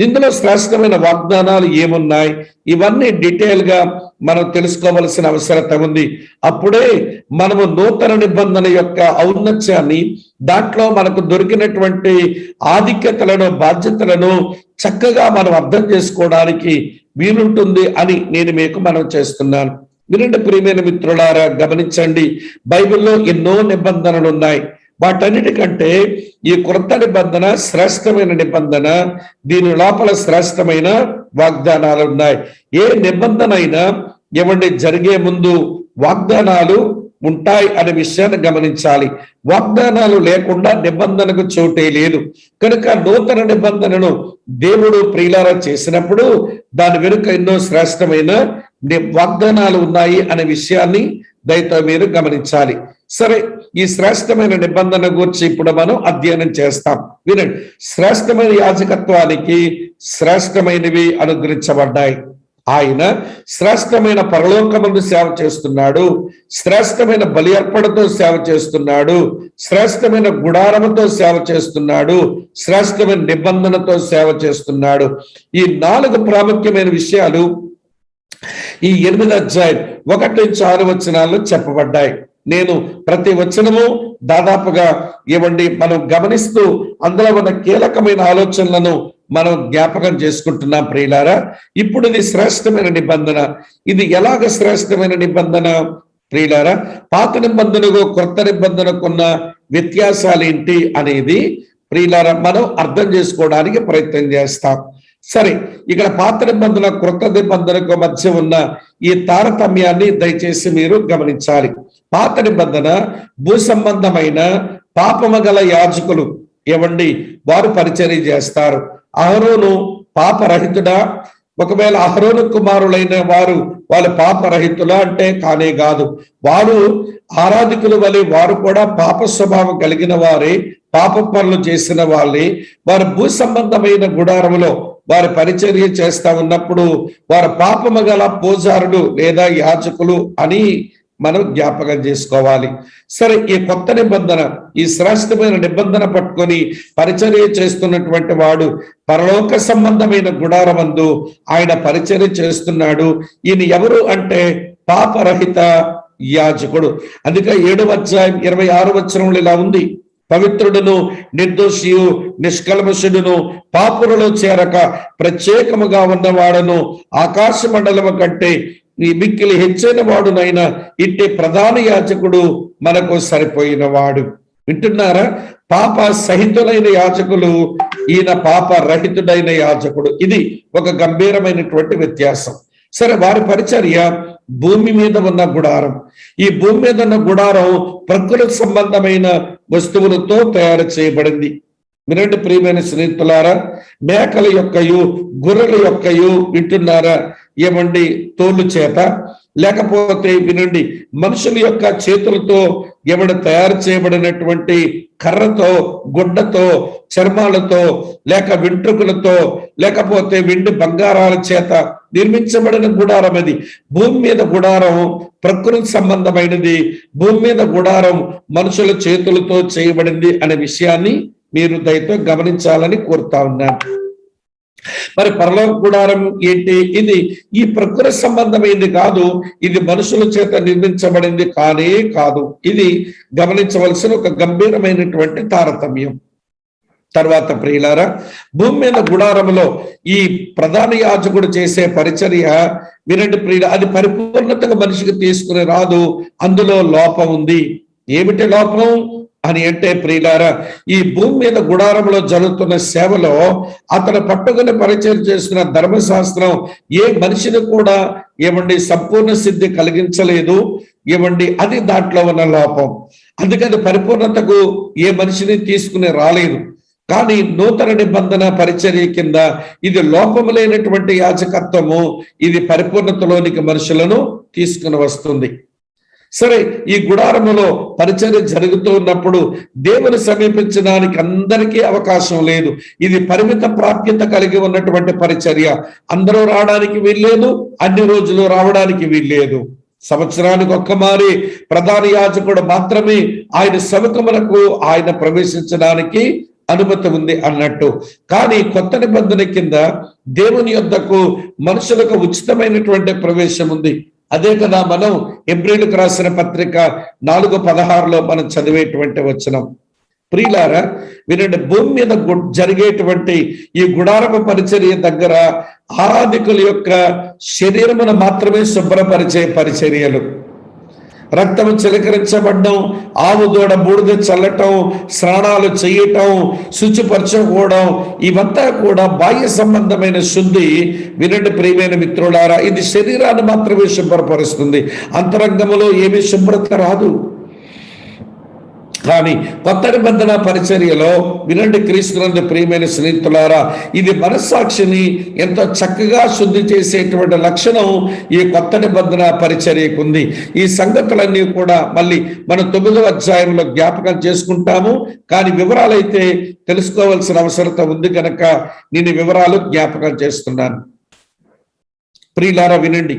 ఇందులో శ్రేష్టమైన వాగ్దానాలు ఏమున్నాయి? ఇవన్నీ డీటెయిల్ గా మనం తెలుసుకోవలసిన అవసరత ఉంది. అప్పుడే మనము నూతన నిబంధన యొక్క ఔన్నత్యాన్ని, దాంట్లో మనకు దొరికినటువంటి ఆధిక్యతలను, బాధ్యతలను చక్కగా మనం అర్థం చేసుకోవడానికి వీలుంటుంది అని నేను మీకు మనం చేస్తున్నాను. వినండి ప్రియమైన మిత్రులారా, గమనించండి. బైబిల్లో ఎన్నో నిబంధనలు ఉన్నాయి. వాటన్నిటికంటే ఈ క్రొత్త నిబంధన శ్రేష్టమైన నిబంధన. దీని లోపల శ్రేష్టమైన వాగ్దానాలు ఉన్నాయి. ఏ నిబంధన అయినా జరిగే ముందు వాగ్దానాలు ఉంటాయి అనే విషయాన్ని గమనించాలి. వాగ్దానాలు లేకుండా నిబంధనకు చోటే లేదు. కనుక నూతన నిబంధనను దేవుడు ప్రియులారా చేసినప్పుడు దాని వెనుక ఎన్నో శ్రేష్టమైన వాగ్దానాలు ఉన్నాయి అనే విషయాన్ని దయతో మీరు గమనించాలి. సరే, ఈ శ్రేష్టమైన నిబంధన గురించి ఇప్పుడు మనం అధ్యయనం చేస్తాం. వినండి. శ్రేష్టమైన యాజకత్వానికి శ్రేష్టమైనవి అనుగ్రహించబడ్డాయి. ఆయన శ్రేష్టమైన పరలోకమందు సేవ చేస్తున్నాడు, శ్రేష్టమైన బలి అర్పణతో సేవ చేస్తున్నాడు, శ్రేష్టమైన గుడారముతో సేవ చేస్తున్నాడు, శ్రేష్టమైన నిబంధనతో సేవ చేస్తున్నాడు. ఈ 4 ప్రాముఖ్యమైన విషయాలు ఈ 8 అధ్యాయం 1-6 వచనాల్లో చెప్పబడ్డాయి. నేను ప్రతి వచనము దాదాపుగా మనం గమనిస్తూ అందులో ఉన్న కీలకమైన ఆలోచనలను మనం జ్ఞాపకం చేసుకుంటున్నాం ప్రియులారా. ఇప్పుడు ఇది శ్రేష్టమైన నిబంధన. ఇది ఎలాగ శ్రేష్టమైన నిబంధన ప్రియులారా? పాత నిబంధనకు క్రొత్త నిబంధనకున్న వ్యత్యాసాలు ఏంటి అనేది ప్రియులారా మనం అర్థం చేసుకోవడానికి ప్రయత్నం చేస్తాం. సరే, ఇక్కడ పాత నిబంధన క్రొత్త నిబంధనకు మధ్య ఉన్న ఈ తారతమ్యాన్ని దయచేసి మీరు గమనించాలి. పాత నిబంధన భూ సంబంధమైన పాపము గల యాజకులు వారు పరిచర్య చేస్తారు. అహరోను పాపరహితుడా? ఒకవేళ అహరోను కుమారులైన వాళ్ళ పాపరహితులా అంటే కానే కాదు. వారు ఆరాధికుల వలె వారు కూడా పాప స్వభావం కలిగిన వారే, పాప పనులు చేసిన వాళ్ళే. వారు భూ సంబంధమైన గుడారములో వారు పరిచర్య చేస్తా ఉన్నప్పుడు వారు పాపము గల పూజారులు లేదా యాజకులు అని మనం జ్ఞాపకం చేసుకోవాలి. సరే, ఈ కొత్త నిబంధన, ఈ శ్రేష్టమైన నిబంధన పట్టుకొని పరిచర్య చేస్తున్నటువంటి వాడు పరలోక సంబంధమైన గుడారమందు ఆయన పరిచర్య చేస్తున్నాడు. ఈయన ఎవరు అంటే పాపరహిత యాజకుడు. అందుకే 7వ అధ్యాయం 26వ వచనంలో ఇలా ఉంది: పవిత్రుడును నిర్దోషియు నిష్కల్మషుడును పాపులలో చేరక ప్రత్యేకముగా ఉన్నవాడును ఆకాశ మండలము కంటే ఈ మిక్కిలి హెచ్చైన వాడునైనా ఇట్టి ప్రధాన యాజకుడు మనకు సరిపోయిన వాడు. వింటున్నారా? పాప సహితులైన యాజకులు, ఈయన పాప రహితుడైన యాజకుడు. ఇది ఒక గంభీరమైనటువంటి వ్యత్యాసం. సరే, వారి పరిచర్య భూమి మీద ఉన్న గుడారం. ఈ భూమి మీద ఉన్న గుడారం ప్రకృతి సంబంధమైన వస్తువులతో తయారు చేయబడింది. వినండి ప్రియమైన స్నేహితులారా, మేకల యొక్కయు గొర్రెల యొక్కయు వింటున్నారా తోలు చేత, లేకపోతే వినండి మనుషుల యొక్క చేతులతో తయారు చేయబడినటువంటి కర్రతో, గుడ్డతో, చర్మాలతో, లేక వెంట్రుకలతో, లేకపోతే వెండి బంగారాల చేత నిర్మించబడిన గుడారం. అది భూమి మీద గుడారం ప్రకృతి సంబంధమైనది. భూమి మీద గుడారం మనుషుల చేతులతో చేయబడింది అనే విషయాన్ని మీరు దయతో గమనించాలని కోరుతా ఉన్నాను. మరి పరలోక గుడారం ఏంటి? ఇది ఈ ప్రకృతి సంబంధమైనది కాదు, ఇది మనుషుల చేత నిర్మించబడింది కానే కాదు. ఇది గమనించవలసిన ఒక గంభీరమైనటువంటి తారతమ్యం. తర్వాత ప్రియులారా, భూమి మీద గుడారములో ఈ ప్రధాన యాజకుడు చేసే పరిచర్య వినండి ప్రియుల, అది పరిపూర్ణతగా మనిషికి తీసుకుని రాదు. అందులో లోపం ఉంది. ఏమిటి లోపం అని అంటే ప్రియులారా, ఈ భూమి మీద గుడారంలో జరుగుతున్న సేవలో అతను పట్టుకుని పరిచయం చేస్తున్న ధర్మశాస్త్రం ఏ మనిషిని కూడా సంపూర్ణ సిద్ధి కలిగించలేదు. అది దాంట్లో ఉన్న లోపం. అందుకని పరిపూర్ణతకు ఏ మనిషిని తీసుకుని రాలేదు. కానీ నూతన నిబంధన పరిచర్య కింద ఇది లోపము లేనటువంటి యాజకత్వము, ఇది పరిపూర్ణతలోనికి మనుషులను తీసుకుని వస్తుంది. సరే, ఈ గుడారములో పరిచర్య జరుగుతూ ఉన్నప్పుడు దేవుని సమీపించడానికి అందరికీ అవకాశం లేదు. ఇది పరిమిత ప్రాప్యత కలిగి ఉన్నటువంటి పరిచర్య. అందరూ రావడానికి వీల్లేదు, అన్ని రోజులు రావడానికి వీల్లేదు. సంవత్సరానికి ఒక్కమారి ప్రధాన యాజకుడు మాత్రమే ఆయన సముఖమునకు ఆయన ప్రవేశించడానికి అనుమతి ఉంది అన్నట్టు. కానీ కొత్త నిబంధన కింద దేవుని యొద్దకు మనుషులకు ఉచితమైనటువంటి ప్రవేశం ఉంది. అదే కదా మనం హెబ్రీయులకు రాసిన పత్రిక 4:16 మనం చదివేటువంటి వచనం. ప్రియులారా వినండి, భూమి మీద జరిగేటువంటి ఈ గుడారపు పరిచర్య దగ్గర ఆరాధికుల యొక్క శరీరమును మాత్రమే శుభ్రపరిచే పరిచర్యలు, రక్తము చిలకరించబడడం, ఆవు దూడ బూడిద చల్లటం, స్నానాలు చేయటం, శుచిపరచుకోవడం, ఇవంతా కూడా బాహ్య సంబంధమైన శుద్ధి. వినండి ప్రియమైన మిత్రులారా, ఇది శరీరాన్ని మాత్రమే శుభ్రపరుస్తుంది, అంతరంగములో ఏమీ శుభ్రత రాదు. కానీ కొత్త నిబంధన పరిచర్యలో వినండి క్రీస్తునందు ప్రియమైన స్నేహితులారా, ఇది మనస్సాక్షిని ఎంతో చక్కగా శుద్ధి చేసేటువంటి లక్షణం ఈ కొత్త నిబంధన పరిచర్యకు ఉంది. ఈ సంగతులన్నీ కూడా మళ్ళీ మనం 9వ అధ్యాయంలో జ్ఞాపకం చేసుకుంటాము. కానీ వివరాలైతే తెలుసుకోవాల్సిన అవసరత ఉంది కనుక నేను వివరాలు జ్ఞాపకం చేస్తున్నాను. ప్రియులారా వినండి,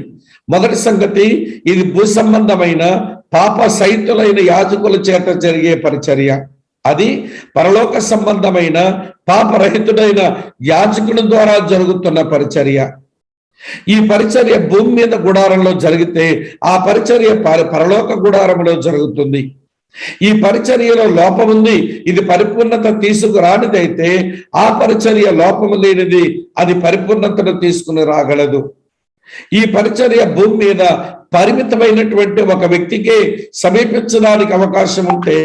మొదటి సంగతి, ఇది భూ సంబంధమైన పాప సహితులైన యాజకుల చేత జరిగే పరిచర్య. అది పరలోక సంబంధమైన పాపరహితుడైన యాజకుని ద్వారా జరుగుతున్న పరిచర్య. ఈ పరిచర్య భూమి మీద గుడారంలో జరిగితే ఆ పరిచర్య పరలోక గుడారంలో జరుగుతుంది. ఈ పరిచర్యలో లోపముంది, ఇది పరిపూర్ణత తీసుకురానిదైతే ఆ పరిచర్య లోపము లేనిది, అది పరిపూర్ణతను తీసుకుని రాగలదు. ఈ పరిచర్య భూమి మీద పరిమితమైనటువంటి ఒక వ్యక్తికి సమీపించడానికి అవకాశం ఉంటే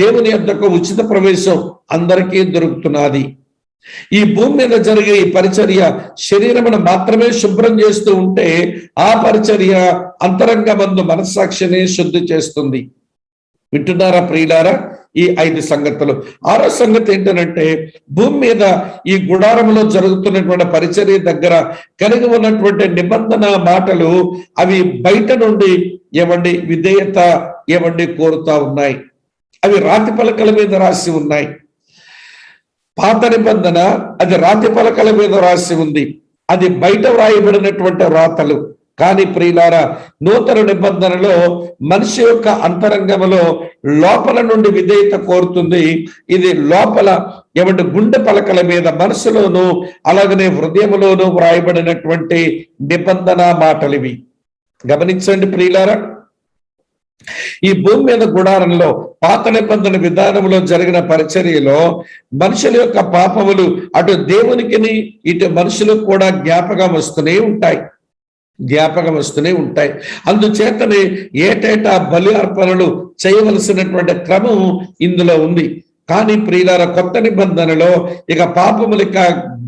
దేవుని యొద్దకు ఉచిత ప్రవేశం అందరికీ దొరుకుతున్నది. ఈ భూమి మీద జరిగే ఈ పరిచర్య శరీరమును మాత్రమే శుభ్రం చేస్తూ ఉంటే ఆ పరిచర్య అంతరంగమందు మనస్సాక్షిని శుద్ధి చేస్తుంది. వింటున్నారా ప్రియులారా? ఈ 5 సంగతులు. 6వ సంగతి ఏంటంటే, భూమి మీద ఈ గుడారంలో జరుగుతున్నటువంటి పరిచర్య దగ్గర కలిగి ఉన్నటువంటి నిబంధన మాటలు అవి బయట నుండి విధేయత కోరుతా ఉన్నాయి. అవి రాతి పలకల మీద రాసి ఉన్నాయి. పాత నిబంధన అది రాతి పలకల మీద రాసి ఉంది, అది బయట వ్రాయబడినటువంటి రాతలు. కానీ ప్రియులారా, నూతన నిబంధనలో మనిషి యొక్క అంతరంగంలో లోపల నుండి విధేయత కోరుతుంది. ఇది లోపల గుండె పలకల మీద మనసులోను అలాగనే హృదయంలోను వ్రాయబడినటువంటి నిబంధన మాటలు ఇవి. గమనించండి ప్రియులారా, ఈ భూమి మీద గుడారంలో పాత నిబంధన విధానంలో జరిగిన పరిచర్యలో మనుషుల యొక్క పాపములు అటు దేవునికి ఇటు మనుషులకు కూడా జ్ఞాపకం వస్తూనే ఉంటాయి. అందుచేతనే ఏటేటా బలి అర్పణలు చేయవలసినటువంటి క్రమం ఇందులో ఉంది. కానీ ప్రియులారా, కొత్త నిబంధనలో ఇక పాపములిక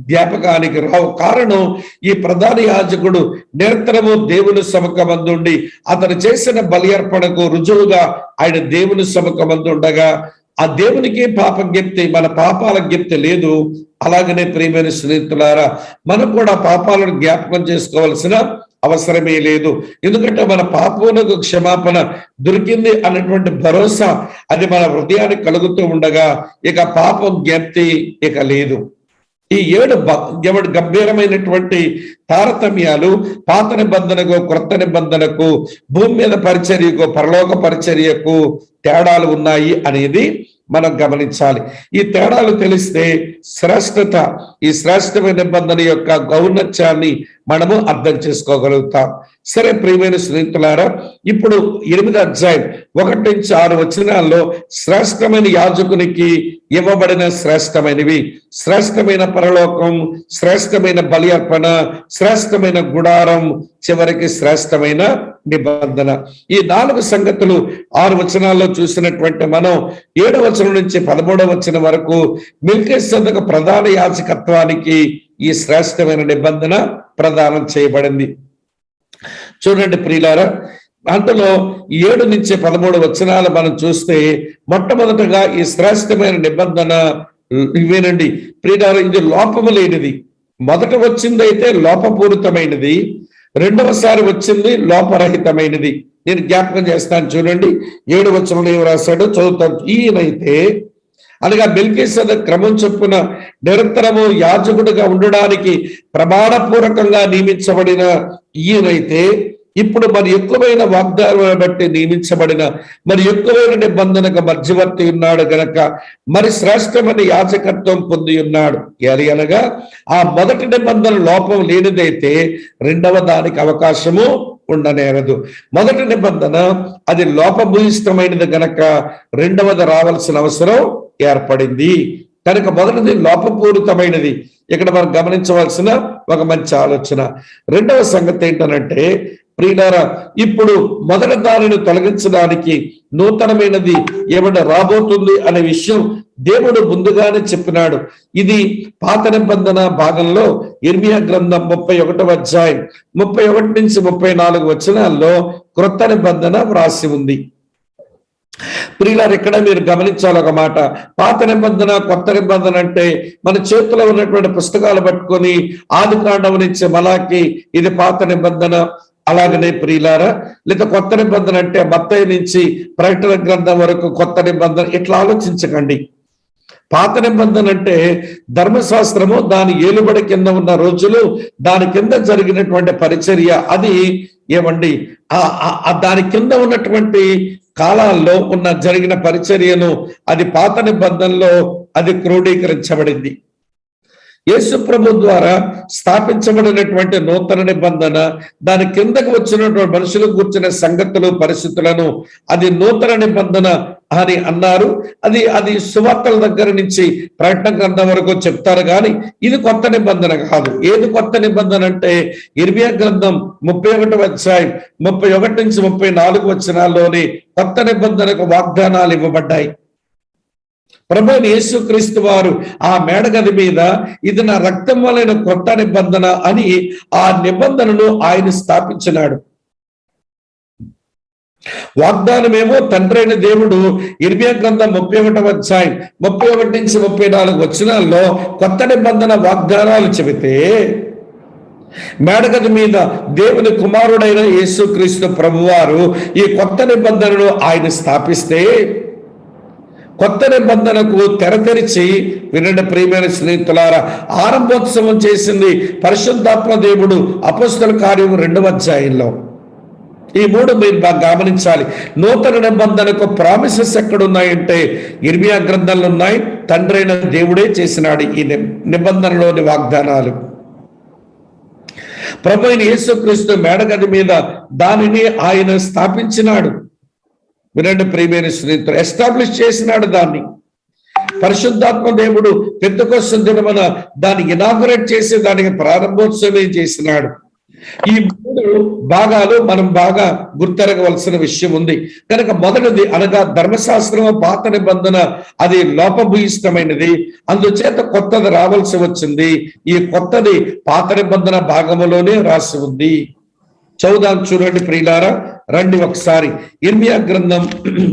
జ్ఞాపకానికి రావు. కారణం, ఈ ప్రధాన యాజకుడు నిరంతరము దేవుని సముఖమందుండి అతను చేసిన బలి అర్పణకు రుజువుగా ఆయన దేవుని సముఖమందు ఉండగా ఆ దేవునికి పాప జ్ఞప్తి, మన పాపాల జ్ఞప్తి లేదు. అలాగనే ప్రియమైన స్నేహితులారా, మనం కూడా పాపాలను జ్ఞాపకం చేసుకోవాల్సిన అవసరమే లేదు. ఎందుకంటే మన పాపములకు క్షమాపణ దొరికింది అన్నటువంటి భరోసా అది మన హృదయానికి కలుగుతూ ఉండగా ఇక పాపం జ్ఞప్తి ఇక లేదు. ఈ 7 గంభీరమైనటువంటి తారతమ్యాలు పాత నిబంధనకు క్రొత్త నిబంధనకు, భూమి మీద పరిచర్యకు పరలోక పరిచర్యకు తేడాలు ఉన్నాయి అనేది మనం గమనించాలి. ఈ తేడాలు తెలిస్తే ఈ శ్రేష్టమైన నిబంధన యొక్క గౌన్నత్యాన్ని మనము అర్థం చేసుకోగలుగుతాం. సరే ప్రియమైన స్నేహితులారా, ఇప్పుడు 8వ అధ్యాయం 1 నుంచి 6 వచనాల్లో శ్రేష్టమైన యాజకునికి ఇవ్వబడిన శ్రేష్టమైనవి, శ్రేష్టమైన పరలోకం, శ్రేష్టమైన బలి అర్పణ, శ్రేష్టమైన గుడారం, చివరికి శ్రేష్టమైన నిబంధన. ఈ 4 సంగతులు 6 వచనాల్లో చూసినటువంటి మనం 7వ వచనం నుంచి 13వ వచనం వరకు మెల్కీసెదెకు ప్రధాన యాజకత్వానికి ఈ శ్రేష్టమైన నిబంధన ప్రదానం చేయబడింది. చూడండి ప్రియులారా, అందులో 7 నుంచి 13 వచనాలు మనం చూస్తే మొట్టమొదటగా ఈ శ్రేష్టమైన నిబంధన ఇవేనండి ప్రియులారా, ఇది లోపము లేనిది. మొదట వచ్చిందైతే లోపపూరితమైనది, రెండవసారి వచ్చింది లోపరహితమైనది. నేను జ్ఞాపకం చేస్తాను చూడండి. 7వ వచనంలో ఏం రాశాడో చదువుతాను. ఈయనైతే అనగా మెల్కీసెదెకు క్రమం చొప్పున నిరంతరము యాజకుడిగా ఉండడానికి ప్రమాణపూర్వకంగా నియమించబడిన ఈయనైతే ఇప్పుడు మరి ఎక్కువైన వాగ్దానాలను బట్టి నియమించబడిన మరి ఎక్కువైన నిబంధనకు మధ్యవర్తి ఉన్నాడు గనక మరి శ్రేష్టమైన యాజకత్వం పొంది ఉన్నాడు. ఏది అనగా ఆ మొదటి నిబంధన లోపం లేనిదైతే రెండవ దానికి అవకాశము ఉండనేరదు. మొదటి నిబంధన అది లోపభూయిష్టమైనది గనక రెండవది రావాల్సిన అవసరం ఏర్పడింది. కనుక మొదటిది లోపపూరితమైనది. ఇక్కడ మనం గమనించవలసిన ఒక మంచి ఆలోచన. రెండవ సంగతి ఏంటనంటే ప్రియులారా, ఇప్పుడు మొదటి దానిని తొలగించడానికి నూతనమైనది ఏమైనా రాబోతుంది అనే విషయం దేవుడు ముందుగానే చెప్పినాడు. ఇది పాత నిబంధన భాగంలో ఇర్మియా గ్రంథం 31వ అధ్యాయం 31 నుంచి 34 వచనాల్లో క్రొత్త నిబంధన వ్రాసి ఉంది. ప్రియులారు, ఇక్కడ మీరు గమనించాలి ఒక మాట. పాత నిబంధన కొత్త నిబంధన అంటే మన చేతిలో ఉన్నటువంటి పుస్తకాలు పట్టుకొని ఆదికాండం నుంచి మలాకి ఇది పాత నిబంధన, అలాగనే ప్రియులారా లేదా కొత్త నిబంధన అంటే మత్తయి నుంచి ప్రకటన గ్రంథం వరకు కొత్త నిబంధన, ఇట్లా ఆలోచించకండి. పాత నిబంధన అంటే ధర్మశాస్త్రము దాని ఏలుబడి కింద ఉన్న రోజులు, దాని కింద జరిగినటువంటి పరిచర్య, అది ఏమండి దాని కింద ఉన్నటువంటి కాలాల్లో ఉన్న జరిగిన పరిచర్యను అది పాత నిబంధనలో అది క్రోడీకరించబడింది. యేసు ప్రభు ద్వారా స్థాపించబడినటువంటి నూతన నిబంధన దాని కిందకు వచ్చినటువంటి మనుషులకు కూర్చున్న సంగతులు పరిస్థితులను అది నూతన నిబంధన అని అన్నారు. అది సువార్తల దగ్గర నుంచి ప్రకటన గ్రంథం వరకు చెప్తారు, కానీ ఇది కొత్త నిబంధన కాదు. ఏది కొత్త నిబంధన అంటే ఇర్మియా గ్రంథం 31వ అధ్యాయం 31 నుంచి 34 వచనాల్లోని కొత్త నిబంధనకు వాగ్దానాలు ఇవ్వబడ్డాయి. ప్రభువైన యేసుక్రీస్తు వారు ఆ మేడగది మీద ఇది నా రక్తం వలన కొత్త నిబంధన అని ఆ నిబంధనను ఆయన స్థాపించినాడు. వాగ్దానమేమో తండ్రైన దేవుడు ఇర్మియా గ్రంథం 31వ అధ్యాయం 31 నుంచి 34 వచనాల్లో కొత్త నిబంధన వాగ్దానాలు చెబితే, మేడగది మీద దేవుని కుమారుడైన యేసుక్రీస్తు ప్రభువారు ఈ కొత్త నిబంధనను ఆయన స్థాపిస్తే, కొత్త నిబంధనకు తెరచి వినండి ప్రియమైన స్నేహితులారా, ఆరంభోత్సవం చేసింది పరిశుద్ధాత్మ దేవుడు అపొస్తలుల కార్యం 2వ అధ్యాయంలో. ఈ మూడు మీరు బాగా గమనించాలి. నూతన నిబంధనకు ప్రామిసెస్ ఎక్కడున్నాయంటే ఇర్మియా గ్రంథంలో ఉన్నాయి. తండ్రైన దేవుడే చేసినాడు ఈ నిబంధనలోని వాగ్దానాలు. ప్రభువైన యేసుక్రీస్తు మేడగది మీద దానిని ఆయన స్థాపించినాడు. వినండి ప్రియమైన స్నేహితులు, ఎస్టాబ్లిష్ చేసినాడు దాన్ని. పరిశుద్ధాత్మ దేవుడు పెంతెకొస్తు దినమున దాన్ని ఇనాగరేట్ చేసి దానికి ప్రారంభోత్సవం చేసినాడు. ఈ మూడు భాగాలు మనం బాగా గుర్తెరగవలసిన విషయం ఉంది. కనుక మొదటిది అనగా ధర్మశాస్త్రము పాత నిబంధన అది లోపభూయిష్టమైనది, అందుచేత కొత్తది రావాల్సి వచ్చింది. ఈ కొత్తది పాత నిబంధన భాగములోనే రాసి ఉంది. చదువుదాం చూడండి ప్రియులారా, రండి ఒకసారి ఇర్మియా గ్రంథం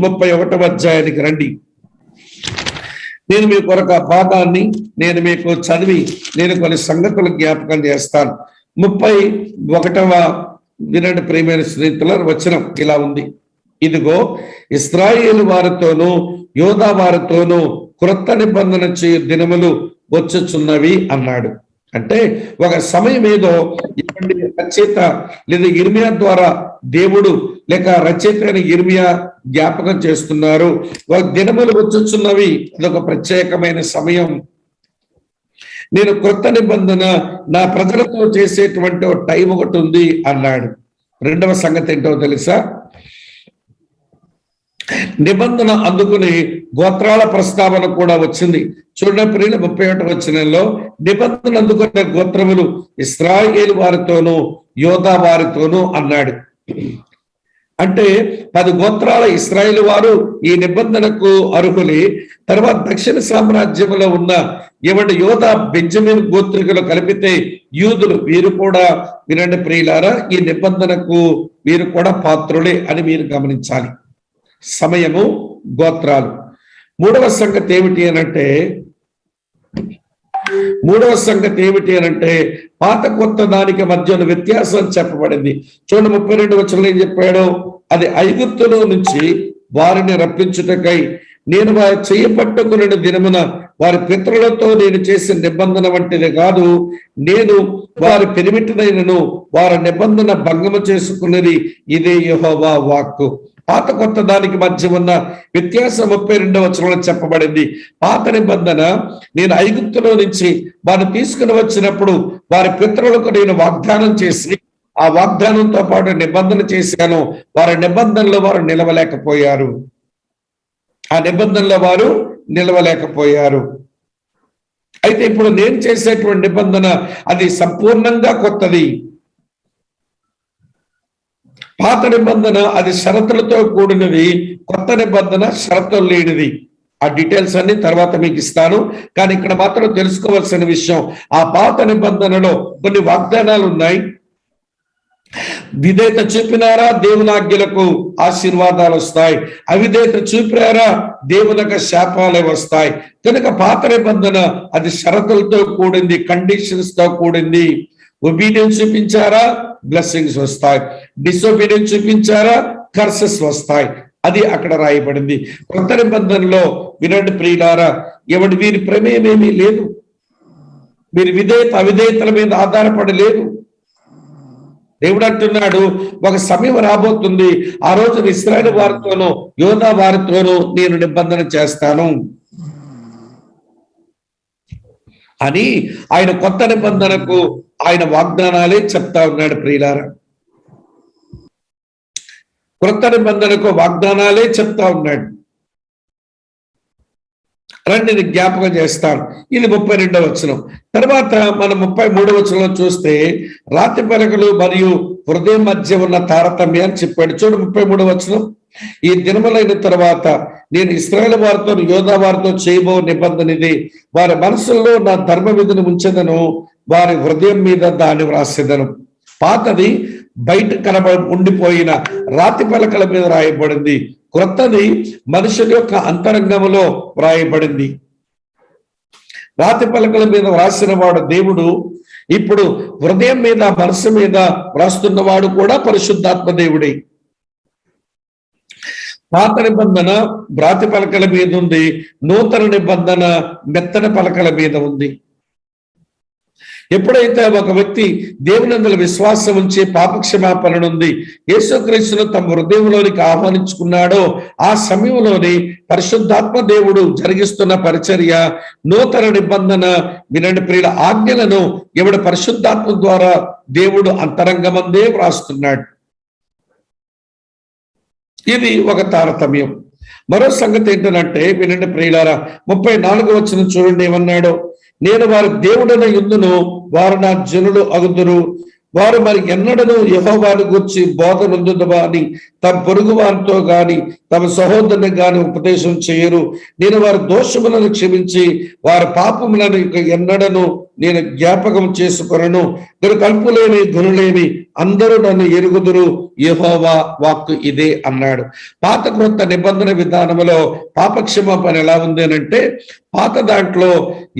31వ అధ్యాయానికి రండి. నేను మీకు ఒక భాగాన్ని నేను మీకు చదివి నేను కొన్ని సంగతులు జ్ఞాపకం చేస్తాను. 31వ వినండి ప్రియమైన స్నేహితుల వచనం ఇలా ఉంది. ఇదిగో ఇశ్రాయేలు వారితోనూ యోధా వారితోనూ క్రొత్త నిబంధన చేయు దినములు వచ్చుచున్నవి అన్నాడు. అంటే ఒక సమయం ఏదో రచయిత లేదా ఇర్మియా ద్వారా దేవుడు లేక రచయిత అయిన ఇర్మియా జ్ఞాపకం చేస్తున్నారు. ఒక దినములు వచ్చుచున్నవి, అదొక ప్రత్యేకమైన సమయం. నేను క్రొత్త నిబంధన నా ప్రజలతో చేసేటువంటి ఒక టైం ఒకటి ఉంది అన్నాడు. రెండవ సంగతి ఏంటో తెలుసా? నిబంధన అందుకుని గోత్రాల ప్రస్తావన కూడా వచ్చింది. చూడండి ప్రియుల 31వ వచనంలో నిబంధన అందుకునే గోత్రములు ఇశ్రాయేలు వారితోనూ యోధా వారితోనూ అన్నాడు. అంటే 10 గోత్రాల ఇశ్రాయేలు వారు ఈ నిబంధనకు అర్హులే. తర్వాత దక్షిణ సామ్రాజ్యంలో ఉన్న ఏమంటే యోధా బెంజమిన్ గోత్రికులు కలిపితే యూదులు, వీరు కూడా వినండి ప్రియులారా ఈ నిబంధనకు వీరు కూడా పాత్రులే అని మీరు గమనించాలి. సమయము, గోత్రాలు. మూడవ సంగతి ఏమిటి అనంటే పాత కొత్త దానికి మధ్యన వ్యత్యాసం చెప్పబడింది. చూడండి 32 వచనంలో ఏం చెప్పాడు? అది ఐగుప్తులో నుంచి వారిని రప్పించుటకై నేను వారి చేయపట్టుకున్న దినమున వారి పితరులతో నేను చేసిన నిబంధన వంటిది కాదు. నేను వారి పెరిమిటినైనను వారి నిబంధన భంగము చేసుకున్నది ఇదే యెహోవా వాక్కు. పాత కొత్త దానికి మధ్య ఉన్న వ్యత్యాసం 32వ వచనంలో చెప్పబడింది. పాత నిబంధన, నేను ఐగుప్తులో నుంచి వారిని తీసుకుని వచ్చినప్పుడు వారి పితరులకు నేను వాగ్దానం చేసి ఆ వాగ్దానంతో పాటు నిబంధన చేశాను. వారి నిబంధనలో వారు నిలవలేకపోయారు. ఆ నిబంధనలో వారు నిలవలేకపోయారు. అయితే ఇప్పుడు నేను చేసేటువంటి నిబంధన అది సంపూర్ణంగా కొత్తది. పాత నిబంధన అది షరతులతో కూడినది, కొత్త నిబంధన షరతులు లేనిది. ఆ డీటెయిల్స్ అన్ని తర్వాత మీకు ఇస్తాను. కానీ ఇక్కడ మాత్రం తెలుసుకోవాల్సిన విషయం, ఆ పాత నిబంధనలో కొన్ని వాగ్దానాలు ఉన్నాయి. విధేయత చూపినారా దేవుని ఆజ్ఞలకు ఆశీర్వాదాలు వస్తాయి, అవిధేయత చూపినారా దేవునికి శాపాలే వస్తాయి. కనుక పాత నిబంధన అది షరతులతో కూడింది, కండిషన్స్ తో కూడింది. ఒబీడియన్స్ చూపించారా బ్లెస్సింగ్స్ వస్తాయి, డిసొబీడియన్స్ చూపించారా కర్సెస్ వస్తాయి. అది అక్కడ రాయబడింది. కొత్త నిబంధనలో వినండి ప్రియులారా, వీరి ప్రమేయం ఏమీ లేదు. వీరి విధేయత అవిధేయతల మీద ఆధారపడి లేదు. దేవుడు అంటున్నాడు, ఒక సమయం రాబోతుంది, ఆ రోజు ఇశ్రాయేలు వారితోనూ యోధా వారితోనూ నేను నిబంధన చేస్తాను అని ఆయన కొత్త నిబంధనకు ఆయన వాగ్దానాలే చెప్తా ఉన్నాడు ప్రియులారా. కొత్త నిబంధనకు వాగ్దానాలే చెప్తా ఉన్నాడు. రండి నేను జ్ఞాపకం చేస్తాను. ఇది 32వ వచనం. తర్వాత మనం 33వ వచనంలో చూస్తే రాతి పలకలు మరియు హృదయం మధ్య ఉన్న తారతమ్యాన్ని చెప్పాడు. చూడు 33వ వచనం. ఈ దినములైన తర్వాత నేను ఇశ్రాయేలు వారితో యోధా వారితో చేయబో నిబంధన ఇది, వారి మనసుల్లో నా ధర్మ విధిని ఉంచెదను, వారి హృదయం మీద దాన్ని వ్రాసేదను. పాతది బయట ఉండిపోయిన రాతి పలకల మీద రాయబడింది, క్రొత్తది మనుషుల యొక్క అంతరంగములో వ్రాయబడింది. రాతి పలకల మీద వ్రాసిన వాడు దేవుడు, ఇప్పుడు హృదయం మీద మనసు మీద వ్రాస్తున్నవాడు కూడా పరిశుద్ధాత్మ దేవుడే. పాత నిబంధన రాతి పలకల మీద ఉంది, నూతన నిబంధన మెత్తన పలకల మీద ఉంది. ఎప్పుడైతే ఒక వ్యక్తి దేవునందుల విశ్వాసం ఉంచి పాపక్షమాపణ ఉంది, యేసుక్రీస్తును తమ హృదయంలోనికి ఆహ్వానించుకున్నాడో ఆ సమయంలోని పరిశుద్ధాత్మ దేవుడు జరిగిస్తున్న పరిచర్య నూతన నిబంధన. వినండి ప్రియుల, ఆజ్ఞలను ఎవడు పరిశుద్ధాత్మ ద్వారా దేవుడు అంతరంగమందే వ్రాస్తున్నాడు. ఇది ఒక తారతమ్యం. మరో సంగతి ఏంటంటే వినండి ప్రియులారా, 34వ వచనం చూడండి ఏమన్నాడో. నేను వారి దేవుడైన యుందును, వారు నా జనులు అగుదురు, వారు మరి ఎన్నడను యెహోవాను గూర్చి బోధ నొందుదవా అని తమ పొరుగు వారితో గాని తమ సహోదరుని గాని ఉపదేశం చేయరు. నేను వారి దోషములను క్షమించి వారి పాపములను ఎన్నడను నేను జ్ఞాపకం చేసుకొనను. కనుక అల్పులేమి గురులేమి అందరూ నన్ను ఎరుగుదురు, యెహోవా వాక్కు ఇదే అన్నాడు. పాత క్రొత్త నిబంధన విధానంలో పాపక్షమాపణ ఎలా ఉంది అంటే, పాత దాంట్లో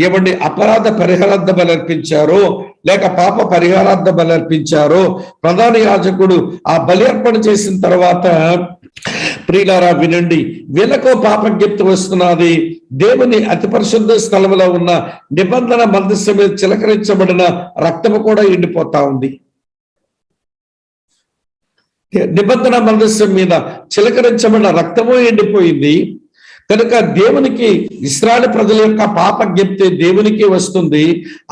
ఎవరిని అపరాధ పరిహారార్థ బలర్పించారో లేక పాప పరిహారార్థ బలర్పించారో ప్రధాన యాజకుడు ఆ బలి అర్పణ చేసిన తర్వాత, ప్రియులారా వినండి, వీళ్ళకో పాపజ్ఞప్తి వస్తున్నది. దేవుని అతి పరిశుద్ధ స్థలంలో ఉన్న నిబంధన మందస్సు మీద చిలకరించబడిన రక్తము కూడా ఎండిపోతా ఉంది. నిబంధన మందస్సు మీద చిలకరించబడిన రక్తము ఎండిపోయింది. కనుక దేవునికి ఇశ్రాయేలు ప్రజల యొక్క పాప జ్ఞప్తి దేవునికి వస్తుంది.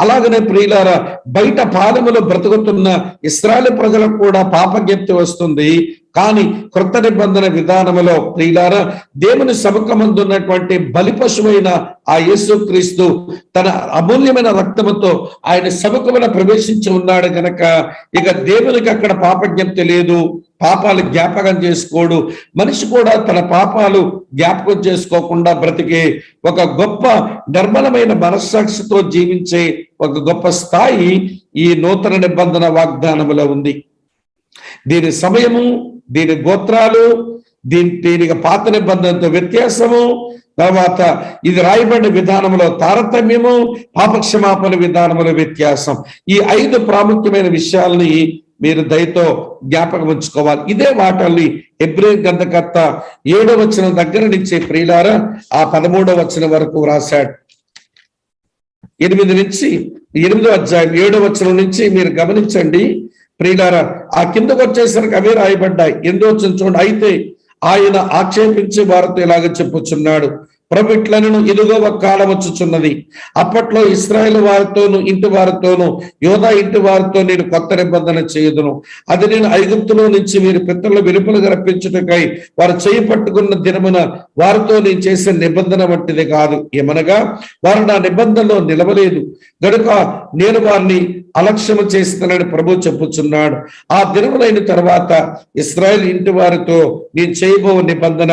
అలాగనే ప్రియులారా, బయట పాలెములో బ్రతుకుతున్న ఇశ్రాయేలు ప్రజలకు కూడా పాప జ్ఞప్తి వస్తుంది. కానీ క్రొత్త నిబంధన విధానములో ప్రియులారా, దేవుని సముఖమందున్నటువంటి బలి పశువైన ఆ యేసుక్రీస్తు తన అమూల్యమైన రక్తముతో ఆయన సముఖమున ప్రవేశించి ఉన్నాడు కనుక ఇక దేవునికి అక్కడ పాపజ్ఞప్తి లేదు, పాపాలు జ్ఞాపకం చేసుకోడు. మనిషి కూడా తన పాపాలు జ్ఞాపకం చేసుకోకుండా బ్రతికే ఒక గొప్ప నిర్మలమైన మనస్సాక్షితో జీవించే ఒక గొప్ప స్థాయి ఈ నూతన నిబంధన వాగ్దానములో ఉంది. దీని సమయము, దీని గోత్రాలు, దీనికి పాత నిబంధనతో వ్యత్యాసము, తర్వాత ఇది రాయబడిన విధానంలో తారతమ్యము, పాపక్షమాపణ విధానంలో వ్యత్యాసం. ఈ 5 ప్రాముఖ్యమైన విషయాల్ని మీరు దయతో జ్ఞాపకం ఉంచుకోవాలి. ఇదే వాటల్ని హెబ్రీ గ్రంథకర్త 7వ వచనం దగ్గర నుంచి ప్రియులారా ఆ 13వ వచనం వరకు రాశాడు. 8 నుంచి 8వ అధ్యాయం 7వ వచనం నుంచి మీరు గమనించండి ప్రియులారా. ఆ కిందకు వచ్చేసరికి అవే రాయబడ్డాయి. 8వ వచనం చూడండి. అయితే ఆయన ఆక్షేపించి వారితో ఇలాగ చెప్పుచున్నాడు, ప్రభు ఇట్లనను, ఇదిగో ఒక కాలం వచ్చుచున్నది, అప్పట్లో ఇశ్రాయేల్ వారితోను ఇంటి వారితోను యోధా ఇంటి వారితో నేను కొత్త నిబంధన చేయుదును. అది నేను ఐగుప్తులో నుంచి మీరు పితరులు వెలుపలుగా రప్పించుటకై వారు చేయి పట్టుకున్న దినమున వారితో నేను చేసే నిబంధన వంటిది కాదు. ఏమనగా వారు నా నిబంధనలో నిలవలేదు గనుక నేను వారిని అలక్ష్యము చేస్తున్నానని ప్రభు చెప్పుచున్నాడు. ఆ దినములైన తర్వాత ఇశ్రాయేల్ ఇంటి వారితో నేను చేయబో నిబంధన,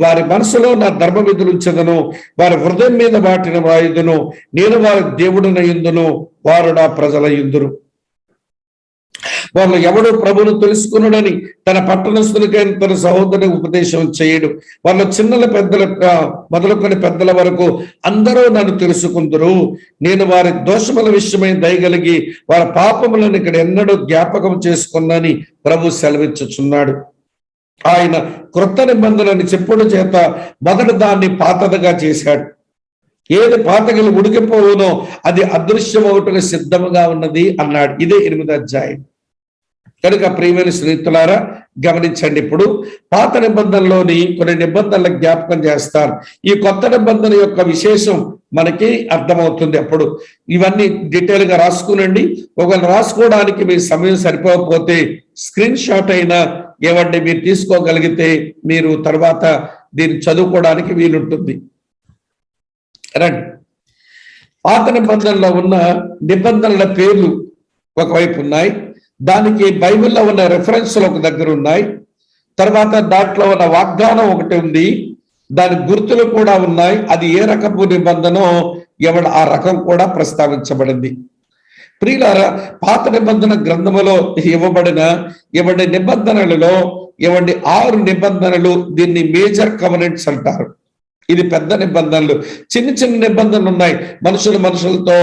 వారి మనసులో నా ధర్మ విధులు ఉంచదను, వారి హృదయం మీద వాటిని వాయుదును, నేను వారి దేవుడునయుందును, వారు నా ప్రజల యుందురు. వాళ్ళు ఎవడు ప్రభును తెలుసుకున్నాడని తన పట్టణస్థునికైన తన సహోదరుని ఉపదేశం చేయడు. వాళ్ళ చిన్నల పెద్దల మొదలుకొని పెద్దల వరకు అందరూ నన్ను తెలుసుకుందరు. నేను వారి దోషముల విషయమై దయగలిగి వారి పాపములను ఇక్కడ ఎన్నడూ జ్ఞాపకం చేసుకున్నానని ప్రభు సెలవిచ్చుచున్నాడు. ఆయన క్రొత్త నిబంధనని చెప్పుడు చేత మొదటి దాన్ని పాతదిగా చేశాడు. ఏది పాతగిలి ఉడికిపోవునో అది అదృశ్యమవుటకు సిద్ధముగా ఉన్నది అన్నాడు. ఇదే 8వ అధ్యాయం. కనుక ప్రియమైన స్నేహితులారా గమనించండి. ఇప్పుడు పాత నిబంధనలోని కొన్ని నిబంధనలు జ్ఞాపకం చేస్తారు. ఈ కొత్త నిబంధన యొక్క విశేషం మనకి అర్థమవుతుంది. అప్పుడు ఇవన్నీ డీటెయిల్ గా రాసుకునండి. ఒకవేళ రాసుకోవడానికి మీ సమయం సరిపోకపోతే స్క్రీన్ షాట్ అయినా ఏమంటే మీరు తీసుకోగలిగితే మీరు తర్వాత దీన్ని చదువుకోవడానికి వీలుంటుంది. రండి. పాత నిబంధనలో ఉన్న నిబంధనల పేర్లు ఒకవైపు ఉన్నాయి, దానికి బైబిల్లో ఉన్న రెఫరెన్స్లు ఒక దగ్గర ఉన్నాయి, తర్వాత దాంట్లో ఉన్న వాగ్దానం ఒకటి ఉంది, దాని గుర్తులు కూడా ఉన్నాయి. అది ఏ రకపు నిబంధనో ఎవడు ఆ రకం కూడా ప్రస్తావించబడింది. ప్రియులారా, పాత నిబంధన గ్రంథములో ఇవ్వబడిన నిబంధనలలో 6 నిబంధనలు దీన్ని మేజర్ కవెనెంట్స్ అంటారు. ఇది పెద్ద నిబంధనలు. చిన్న చిన్న నిబంధనలు ఉన్నాయి, మనుషులతో